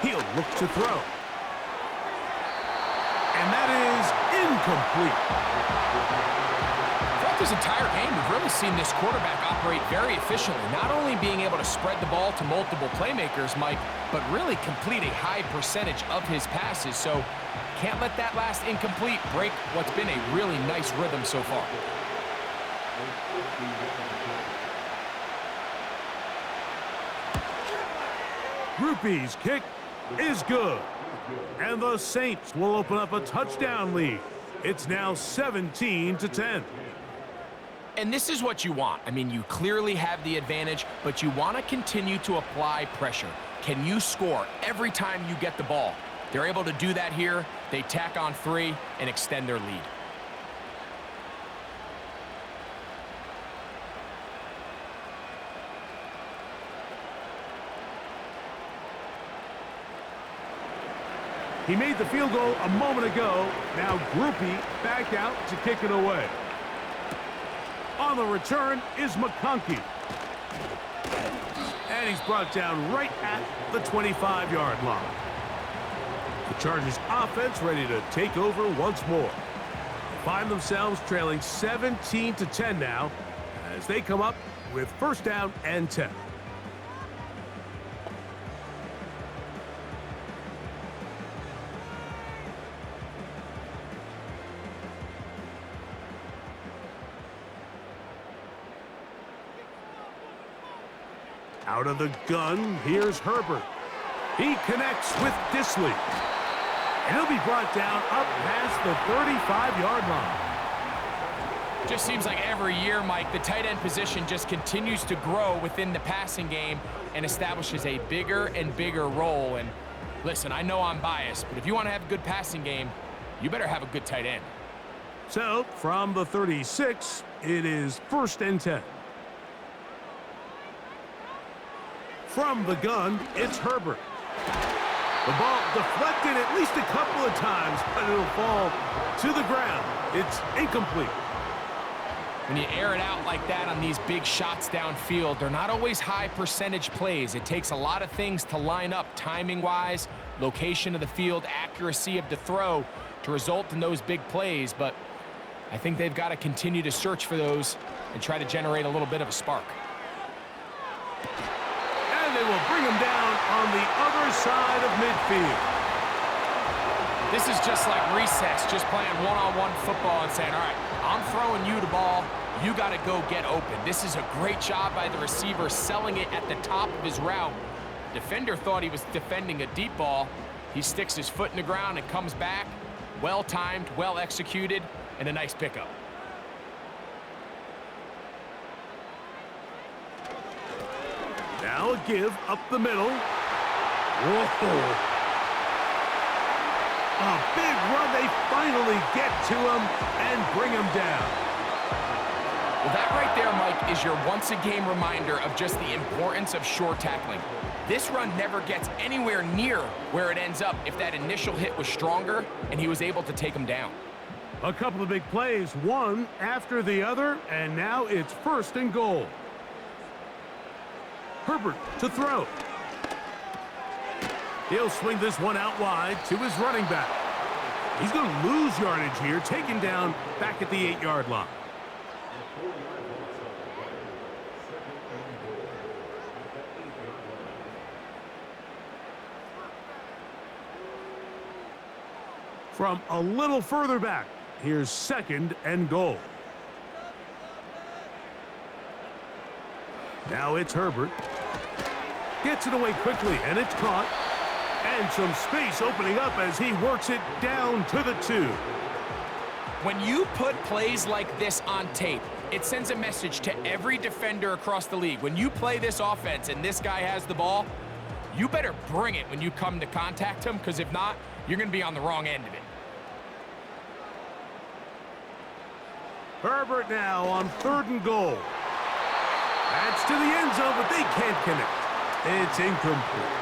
He'll look to throw. And that is incomplete. Throughout this entire game, we've really seen this quarterback operate very efficiently, not only being able to spread the ball to multiple playmakers, Mike, but really complete a high percentage of his passes. So can't let that last incomplete break what's been a really nice rhythm so far. Rupee's kick is good. And the Saints will open up a touchdown lead. It's now 17-10. And this is what you want. I mean, you clearly have the advantage, but you want to continue to apply pressure. Can you score every time you get the ball? They're able to do that here. They tack on 3 and extend their lead. He made the field goal a moment ago. Now Groupie back out to kick it away. On the return is McConkey. And he's brought down right at the 25-yard line. The Chargers offense ready to take over once more. They find themselves trailing 17-10 now as they come up with 1st down and 10. Out of the gun, here's Herbert. He connects with Disley. And he'll be brought down up past the 35-yard line. Just seems like every year, Mike, the tight end position just continues to grow within the passing game and establishes a bigger and bigger role. And listen, I know I'm biased, but if you want to have a good passing game, you better have a good tight end. So, from the 36, it is 1st and 10. From the gun, it's Herbert. The ball deflected at least a couple of times, but it'll fall to the ground. It's incomplete. When you air it out like that on these big shots downfield, they're not always high percentage plays. It takes a lot of things to line up timing-wise, location of the field, accuracy of the throw to result in those big plays. But I think they've got to continue to search for those and try to generate a little bit of a spark. And they will bring him down on the other side of midfield. This is just like recess, just playing one-on-one football and saying, all right, I'm throwing you the ball. You got to go get open. This is a great job by the receiver selling it at the top of his route. Defender thought he was defending a deep ball. He sticks his foot in the ground and comes back. Well-timed, well-executed, and a nice pickup. Now a give up the middle. Whoa. A big run. They finally get to him and bring him down. Well, that right there, Mike, is your once-a-game reminder of just the importance of short tackling. This run never gets anywhere near where it ends up if that initial hit was stronger and he was able to take him down. A couple of big plays, one after the other, and now it's 1st and goal. Herbert to throw. He'll swing this one out wide to his running back. He's going to lose yardage here, taken down back at the 8-yard line. From a little further back, here's 2nd and goal. Now it's Herbert. Gets it away quickly, and it's caught. And some space opening up as he works it down to the 2. When you put plays like this on tape, it sends a message to every defender across the league. When you play this offense and this guy has the ball, you better bring it when you come to contact him, because if not, you're going to be on the wrong end of it. Herbert now on 3rd and goal. That's to the end zone, but they can't connect. It's incomplete.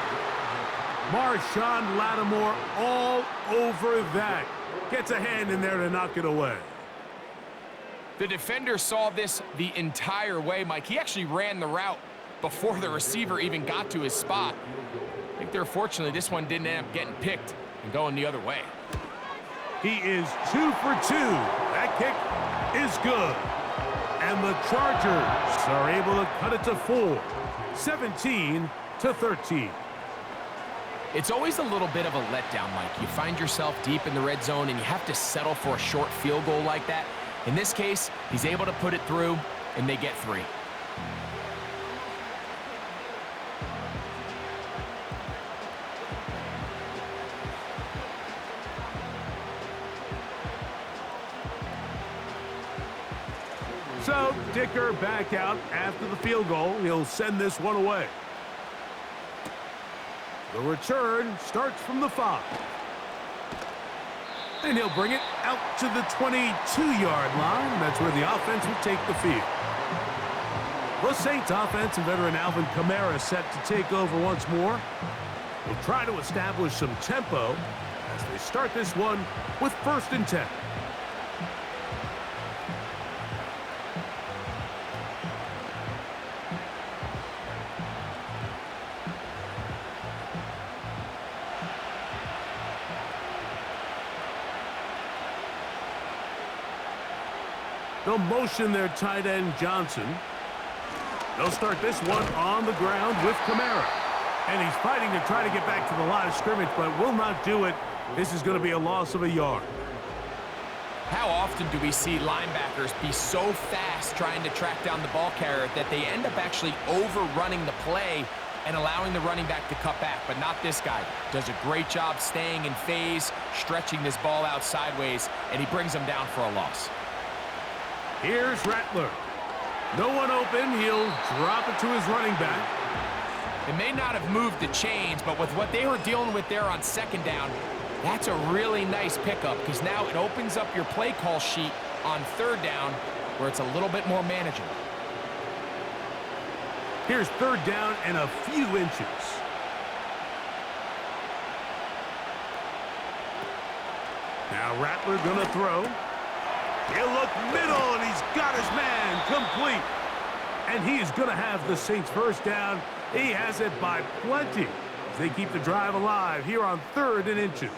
Marshawn Lattimore all over that. Gets a hand in there to knock it away. The defender saw this the entire way, Mike. He actually ran the route before the receiver even got to his spot. I think they're fortunate this one didn't end up getting picked and going the other way. He is 2 for 2. That kick is good. And the Chargers are able to cut it to 4. 17-13. It's always a little bit of a letdown, Mike. You find yourself deep in the red zone and you have to settle for a short field goal like that. In this case, he's able to put it through and they get 3. So, Dicker back out after the field goal. He'll send this one away. The return starts from the 5. And he'll bring it out to the 22-yard line. That's where the offense will take the field. The Saints offense and veteran Alvin Kamara set to take over once more. We'll try to establish some tempo as they start this one with 1st and 10. They'll motion their tight end Johnson. They'll start this one on the ground with Kamara. And he's fighting to try to get back to the line of scrimmage, but will not do it. This is going to be a loss of a yard. How often do we see linebackers be so fast trying to track down the ball carrier that they end up actually overrunning the play and allowing the running back to cut back? But not this guy. Does a great job staying in phase, stretching this ball out sideways, and he brings them down for a loss. Here's Rattler. No one open. He'll drop it to his running back. It may not have moved the chains, but with what they were dealing with there on second down, that's a really nice pickup because now it opens up your play call sheet on third down where it's a little bit more manageable. Here's third down and a few inches. Now Rattler gonna throw. He'll look middle, and he's got his man complete. And he is gonna have the Saints first down. He has it by plenty as they keep the drive alive here on 3rd and inches.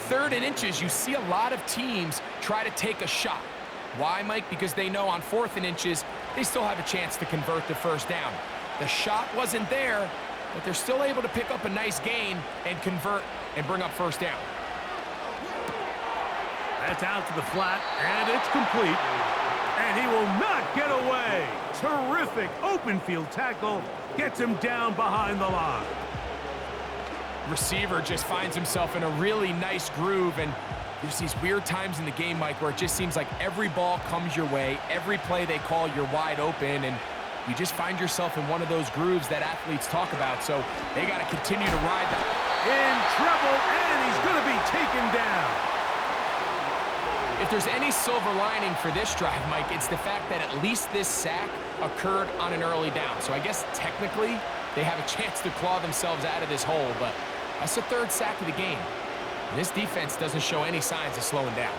3rd and inches, you see a lot of teams try to take a shot. Why, Mike? Because they know on 4th and inches, they still have a chance to convert the first down. The shot wasn't there, but they're still able to pick up a nice gain and convert and bring up first down. That's out to the flat, and it's complete. And he will not get away. Terrific open field tackle. Gets him down behind the line. Receiver just finds himself in a really nice groove, and there's these weird times in the game, Mike, where it just seems like every ball comes your way, every play they call, you're wide open, and you just find yourself in one of those grooves that athletes talk about, so they got to continue to ride that. In trouble, and he's going to be taken down. If there's any silver lining for this drive, Mike, it's the fact that at least this sack occurred on an early down. So I guess technically they have a chance to claw themselves out of this hole, but that's the 3rd sack of the game. And this defense doesn't show any signs of slowing down.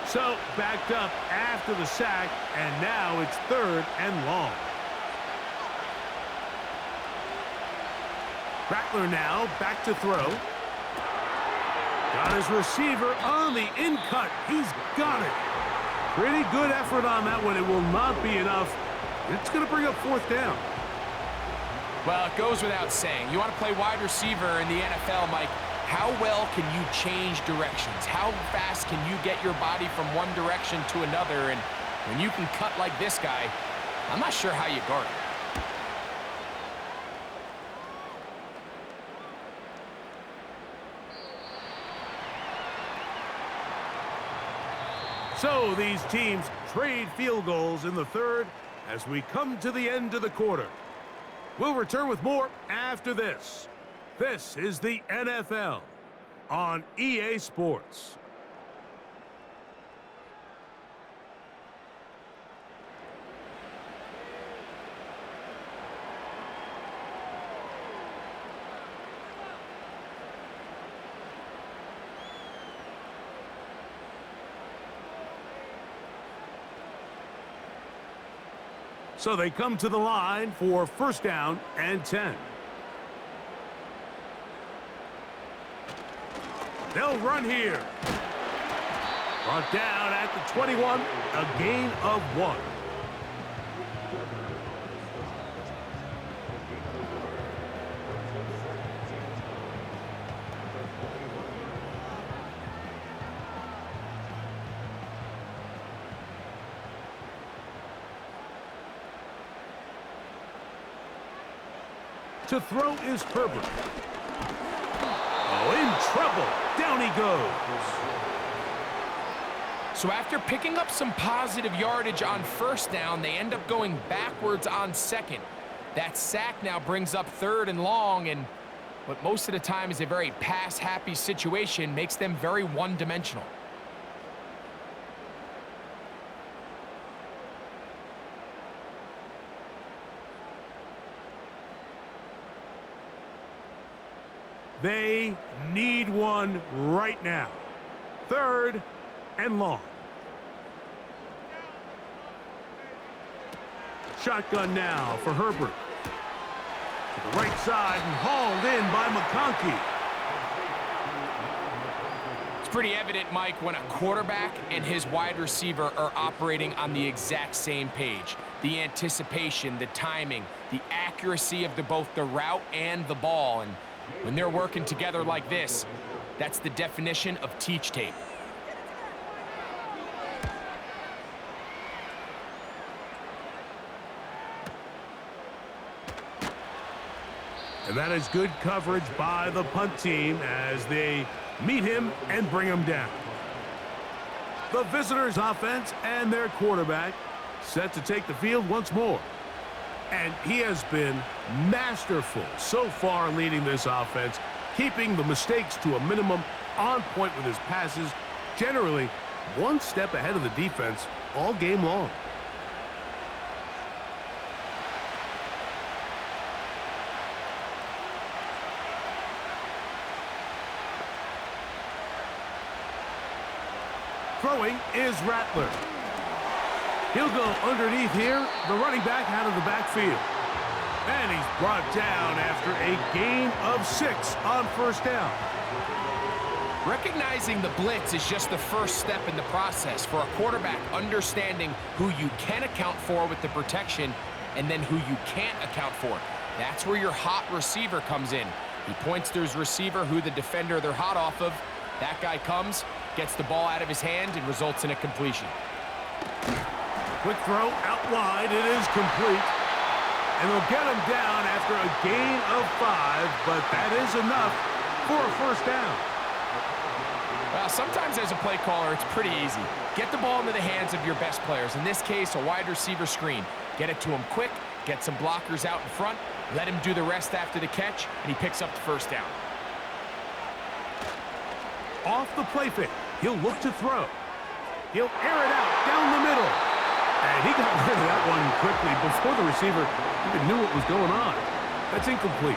So backed up after the sack, and now it's 3rd and long. Rattler now back to throw. Got his receiver on the in-cut. He's got it. Pretty good effort on that one. It will not be enough. It's going to bring up 4th down. Well, it goes without saying. You want to play wide receiver in the NFL, Mike. How well can you change directions? How fast can you get your body from one direction to another? And when you can cut like this guy, I'm not sure how you guard it. So these teams trade field goals in the 3rd as we come to the end of the quarter. We'll return with more after this. This is the NFL on EA Sports. So they come to the line for 1st down and 10. They'll run here. Brought down at the 21, a gain of 1. To throw is Herbert. Oh, in trouble. Down he goes. So after picking up some positive yardage on 1st down, they end up going backwards on 2nd. That sack now brings up 3rd and long, and what most of the time is a very pass-happy situation makes them very one-dimensional. They need one right now. 3rd and long. Shotgun now for Herbert. To the right side and hauled in by McConkey. It's pretty evident, Mike, when a quarterback and his wide receiver are operating on the exact same page. The anticipation, the timing, the accuracy of both the route and the ball. And when they're working together like this, that's the definition of teach tape. And that is good coverage by the punt team as they meet him and bring him down. The visitors' offense and their quarterback set to take the field once more. And he has been masterful so far leading this offense, keeping the mistakes to a minimum, on point with his passes, generally one step ahead of the defense all game long. Throwing is Rattler. He'll go underneath here, the running back out of the backfield. And he's brought down after a gain of 6 on first down. Recognizing the blitz is just the first step in the process for a quarterback understanding who you can account for with the protection and then who you can't account for. That's where your hot receiver comes in. He points to his receiver who the defender they're hot off of. That guy comes, gets the ball out of his hand, and results in a completion. Quick throw out wide. It is complete. And they'll get him down after a gain of 5, but that is enough for a first down. Sometimes as a play caller, it's pretty easy. Get the ball into the hands of your best players. In this case, a wide receiver screen. Get it to him quick, get some blockers out in front, let him do the rest after the catch, and he picks up the first down. Off the play fake, he'll look to throw. He'll air it out down the middle. And he got rid of that one quickly before the receiver even knew what was going on. That's incomplete.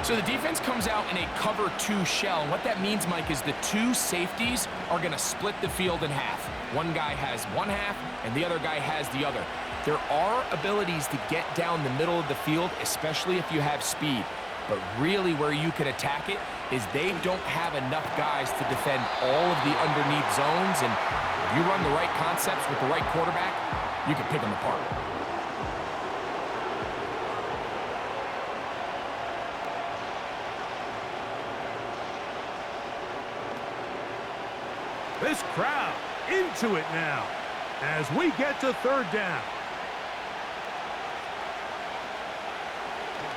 So the defense comes out in a cover 2 shell. And what that means, Mike, is the 2 safeties are going to split the field in half. One guy has one half, and the other guy has the other. There are abilities to get down the middle of the field, especially if you have speed. But really where you can attack it is they don't have enough guys to defend all of the underneath zones. And if you run the right concepts with the right quarterback, you can pick them apart. This crowd into it now as we get to third down.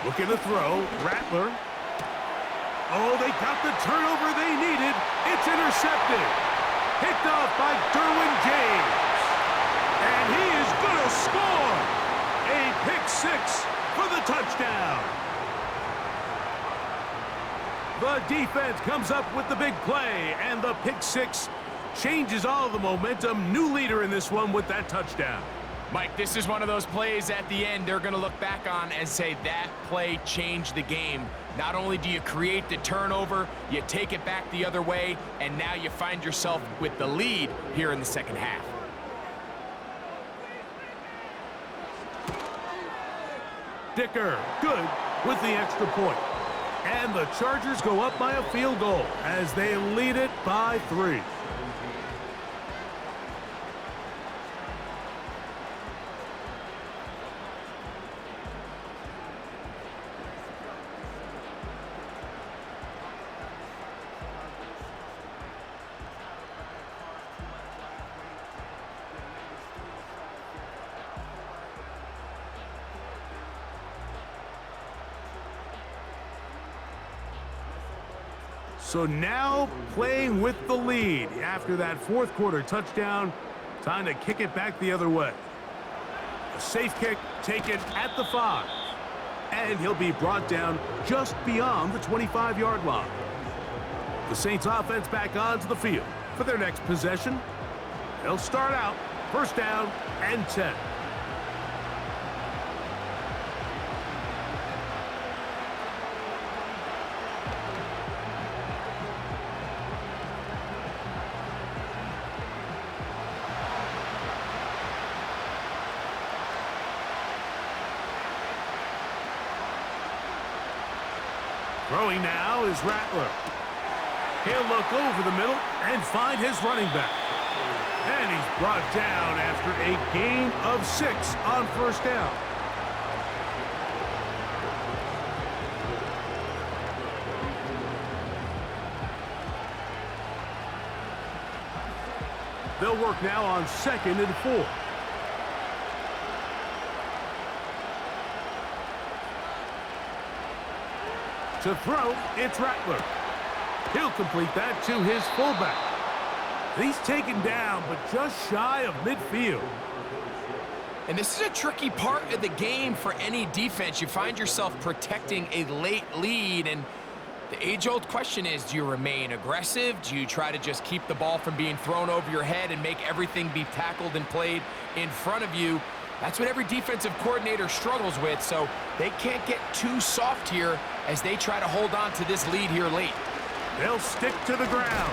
Looking to throw, Rattler. Oh, they got the turnover they needed. It's intercepted. Picked off by Derwin James. And he is going to score. A pick 6 for the touchdown. The defense comes up with the big play, and the pick 6 changes all the momentum. New leader in this one with that touchdown. Mike, this is one of those plays at the end they're going to look back on and say that play changed the game. Not only do you create the turnover, you take it back the other way, and now you find yourself with the lead here in the second half. Dicker, good with the extra point. And the Chargers go up by a field goal as they lead it by 3. So now playing with the lead after that fourth quarter touchdown. Time to kick it back the other way. A safe kick taken at the 5. And he'll be brought down just beyond the 25-yard line. The Saints offense back onto the field for their next possession. They'll start out first down and 10. Throwing now is Rattler. He'll look over the middle and find his running back. And he's brought down after a gain of 6 on first down. They'll work now on 2nd and 4. To throw, it's Rattler. He'll complete that to his fullback. He's taken down, but just shy of midfield. And this is a tricky part of the game for any defense. You find yourself protecting a late lead, and the age-old question is, do you remain aggressive? Do you try to just keep the ball from being thrown over your head and make everything be tackled and played in front of you? That's what every defensive coordinator struggles with, so they can't get too soft here as they try to hold on to this lead here late. They'll stick to the ground.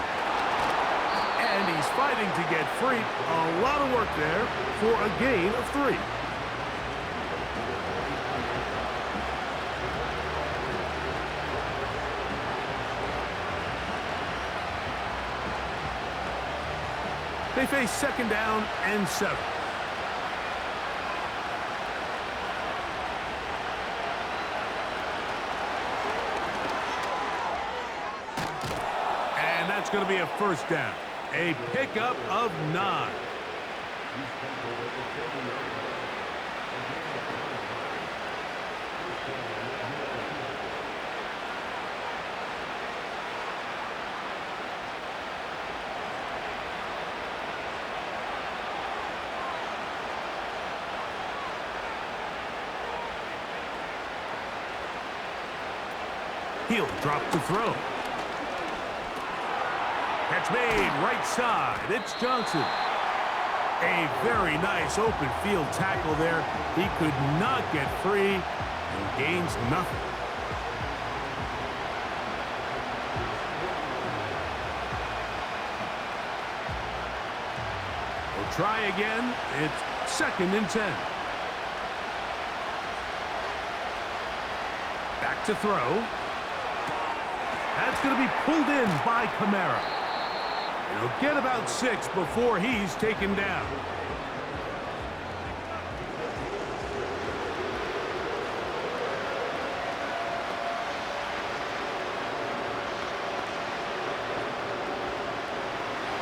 And he's fighting to get free. A lot of work there for a gain of 3. They face 2nd down and 7. And that's going to be a 1st down. A pickup of 9. He'll drop to throw. Catch made right side. It's Johnson. A very nice open field tackle there. He could not get free and gains nothing. We'll try again. It's 2nd and 10. Back to throw. That's going to be pulled in by Kamara. He'll get about 6 before he's taken down.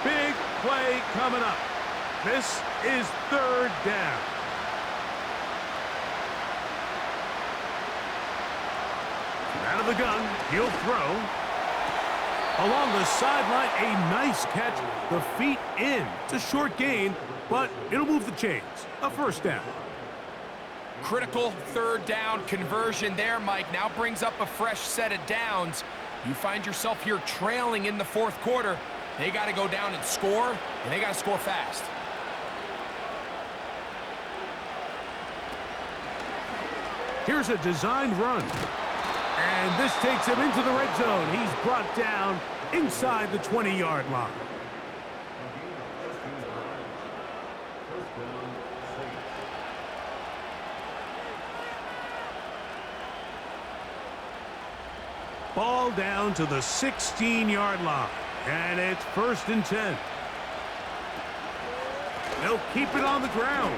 Big play coming up. This is 3rd down. Out of the gun, he'll throw. Along the sideline, a nice catch. The feet in. It's a short gain, but it'll move the chains. A 1st down. Critical 3rd down conversion there, Mike. Now brings up a fresh set of downs. You find yourself here trailing in the 4th quarter. They got to go down and score, and they got to score fast. Here's a designed run. And this takes him into the red zone. He's brought down inside the 20-yard line. Ball down to the 16-yard line. And it's 1st and 10. They'll keep it on the ground.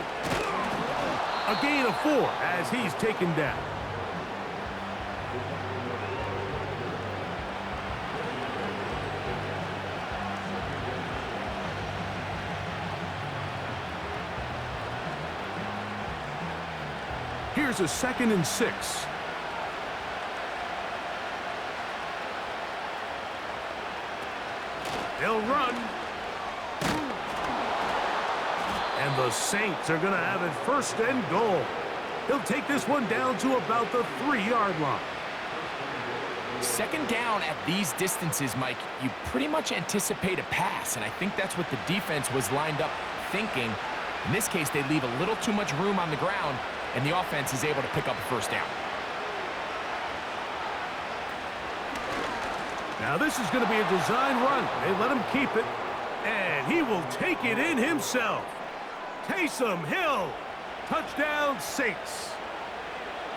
A gain of 4 as he's taken down. Here's a 2nd and 6. They'll run. And the Saints are going to have it 1st and goal. He'll take this one down to about the 3-yard line. 2nd down at these distances, Mike, you pretty much anticipate a pass, and I think that's what the defense was lined up thinking. In this case, they leave a little too much room on the ground, and the offense is able to pick up a 1st down. Now this is going to be a design run. They let him keep it, and he will take it in himself. Taysom Hill, touchdown Saints.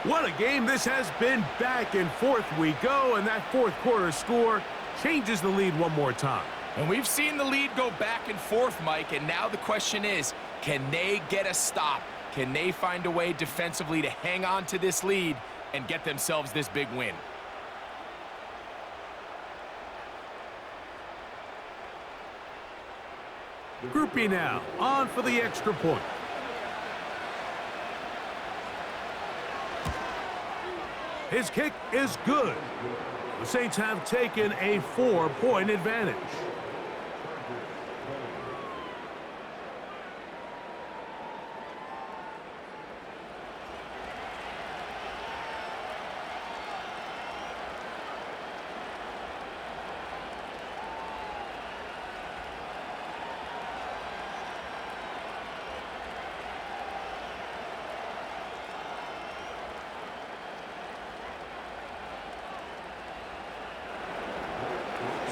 What a game this has been. Back and forth we go, and that 4th quarter score changes the lead one more time. And we've seen the lead go back and forth, Mike, and now the question is, can they get a stop? Can they find a way defensively to hang on to this lead and get themselves this big win? Groupie now, on for the extra point. His kick is good. The Saints have taken a 4-point advantage.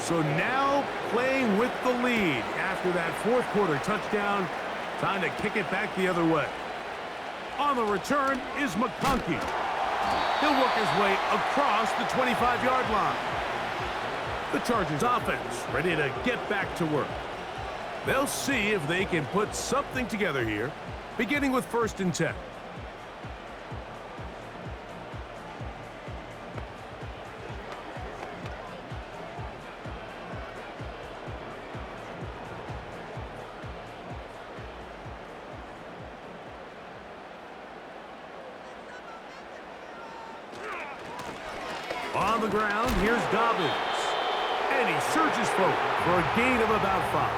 So now playing with the lead after that fourth quarter touchdown. Time to kick it back the other way. On the return is McConkey. He'll work his way across the 25-yard line. The Chargers offense ready to get back to work. They'll see if they can put something together here, beginning with 1st and 10. On the ground, here's Dobbins. And he surges forward for a gain of about 5.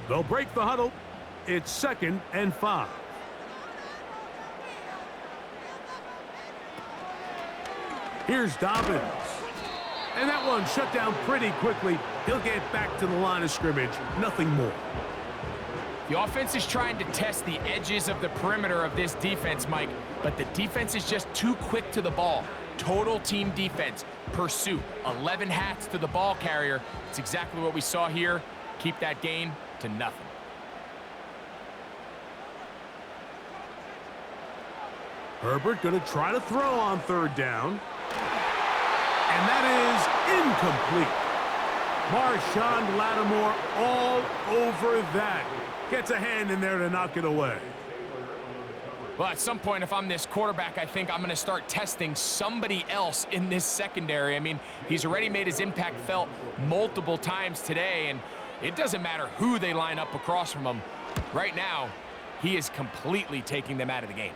They'll break the huddle. It's 2nd and 5. Here's Dobbins. And that one shut down pretty quickly. He'll get back to the line of scrimmage. Nothing more. The offense is trying to test the edges of the perimeter of this defense, Mike, but the defense is just too quick to the ball. Total team defense, pursuit, 11 hats to the ball carrier. It's exactly what we saw here. Keep that gain to nothing. Herbert going to try to throw on 3rd down. And that is incomplete. Marshawn Lattimore all over that. Gets a hand in there to knock it away. Well, at some point, if I'm this quarterback, I think I'm going to start testing somebody else in this secondary. I mean, he's already made his impact felt multiple times today, and it doesn't matter who they line up across from him. Right now, he is completely taking them out of the game.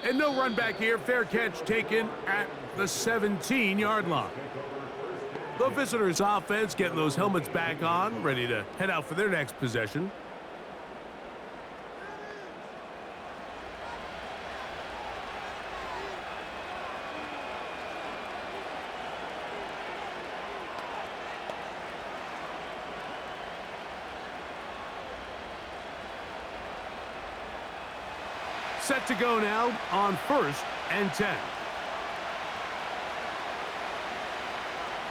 And no run back here. Fair catch taken at the 17-yard line. The visitors' offense getting those helmets back on, ready to head out for their next possession. Set to go now on 1st and 10.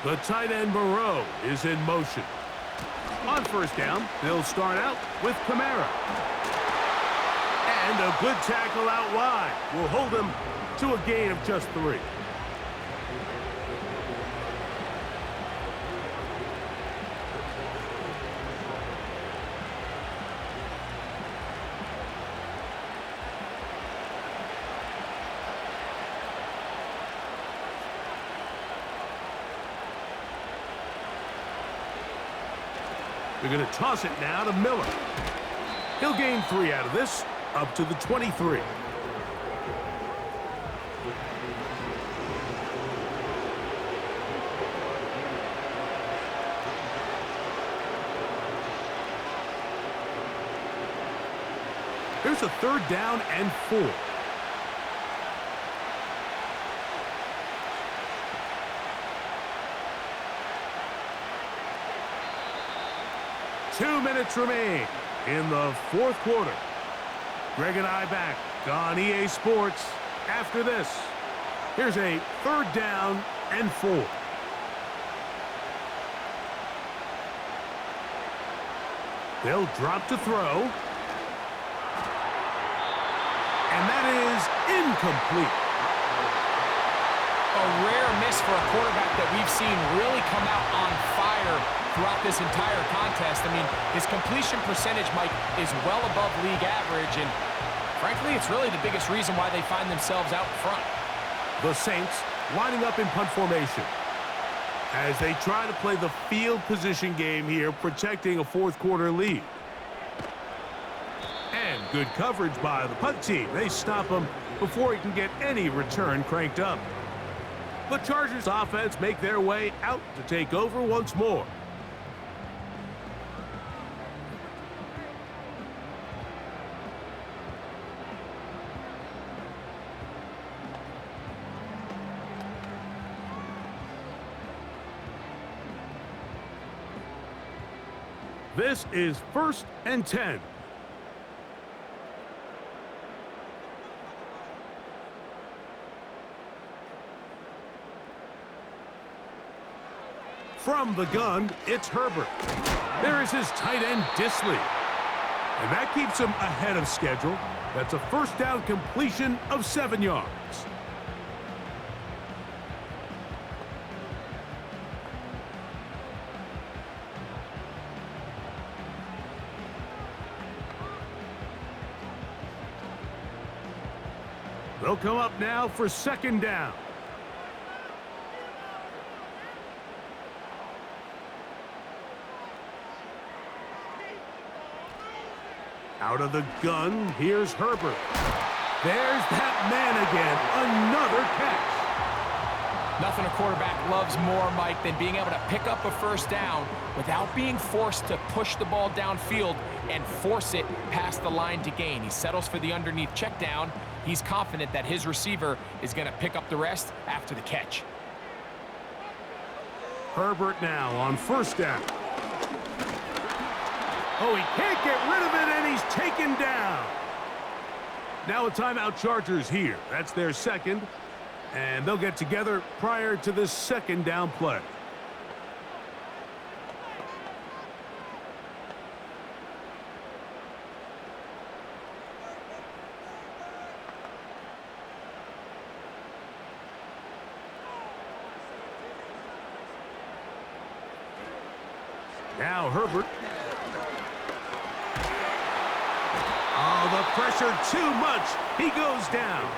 The tight end Moreau is in motion. On 1st down, they'll start out with Kamara. And a good tackle out wide will hold them to a gain of just 3. They're going to toss it now to Miller. He'll gain 3 out of this, up to the 23. Here's a 3rd down and 4. Two minutes remain in the 4th quarter. Greg and I back on EA Sports after this. Here's a 3rd down and 4. They'll drop to throw. And that is incomplete. A rare miss for a quarterback that we've seen really come out on fire throughout this entire contest. I mean, his completion percentage, Mike, is well above league average, and frankly, it's really the biggest reason why they find themselves out front. The Saints lining up in punt formation. as they try to play the field position game here, protecting a fourth-quarter lead. And good coverage by the punt team. They stop him before he can get any return cranked up. The Chargers offense make their way out to take over once more. This is 1st and 10. From the gun, it's Herbert. There is his tight end, Disley. And that keeps him ahead of schedule. That's a first down completion of 7 yards. They'll come up now for 2nd down. Out of the gun, here's Herbert. There's that man again, another catch. Nothing a quarterback loves more, Mike, than being able to pick up a first down without being forced to push the ball downfield and force it past the line to gain. He settles for the underneath check down. He's confident that his receiver is going to pick up the rest after the catch. Herbert now on 1st down. Oh, he can't get rid of it, and he's taken down. Now a timeout, Chargers here. That's their 2nd, and they'll get together prior to this 2nd down play. Now Herbert. Oh, the pressure too much. He goes down.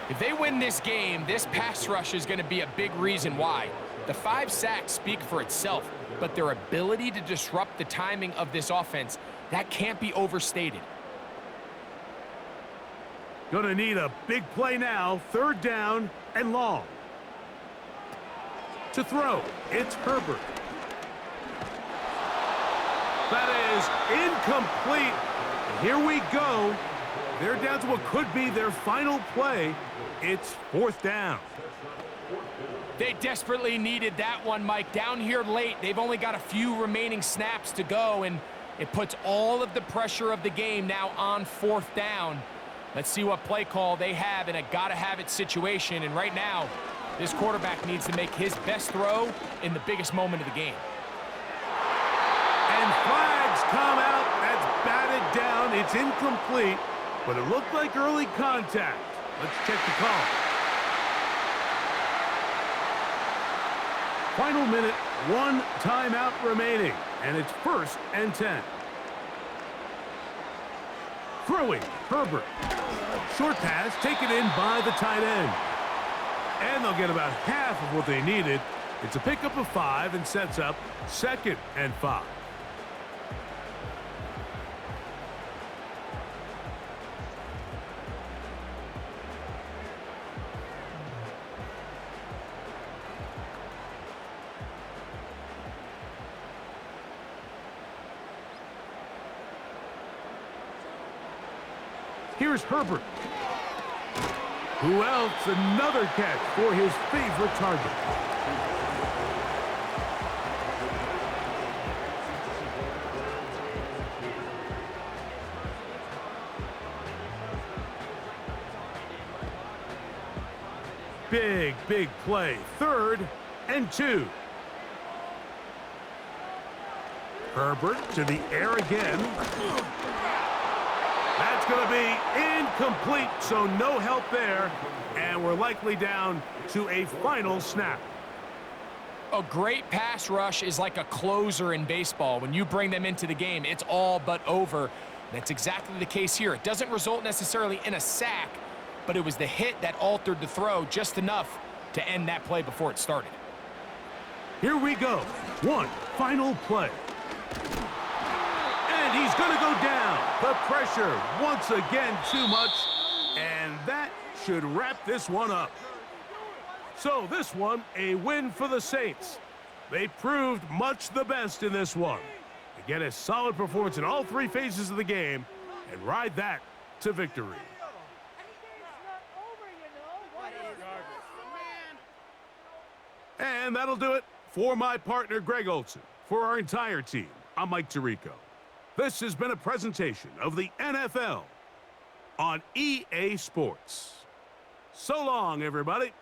If they win this game, this pass rush is going to be a big reason why. The 5 sacks speak for itself, but their ability to disrupt the timing of this offense, that can't be overstated. Gonna need a big play now. 3rd down and long. To throw, it's Herbert. That is incomplete. And here we go. They're down to what could be their final play. It's 4th down. They desperately needed that one, Mike. Down here late, they've only got a few remaining snaps to go, and it puts all of the pressure of the game now on 4th down. Let's see what play call they have in a gotta-have-it situation. And right now, this quarterback needs to make his best throw in the biggest moment of the game. And flags come out. That's batted down. It's incomplete, but it looked like early contact. Let's check the call. Final minute, 1 timeout remaining, and it's 1st and 10. Throwing, Herbert. Short pass taken in by the tight end. And they'll get about half of what they needed. It's a pickup of 5 and sets up 2nd and 5. Here's Herbert. Who else? Another catch for his favorite target. Big play. 3rd and 2. Herbert to the air again. That's going to be incomplete, so no help there. And we're likely down to a final snap. A great pass rush is like a closer in baseball. When you bring them into the game, it's all but over. That's exactly the case here. It doesn't result necessarily in a sack, but it was the hit that altered the throw just enough to end that play before it started. Here we go. One final play. And he's going to go down. The pressure once again too much. And that should wrap this one up. So this one, a win for the Saints. They proved much the best in this one. They get a solid performance in all three phases of the game and ride that to victory. And that'll do it for my partner, Greg Olson. For our entire team, I'm Mike Tirico. This has been a presentation of the NFL on EA Sports. So long, everybody.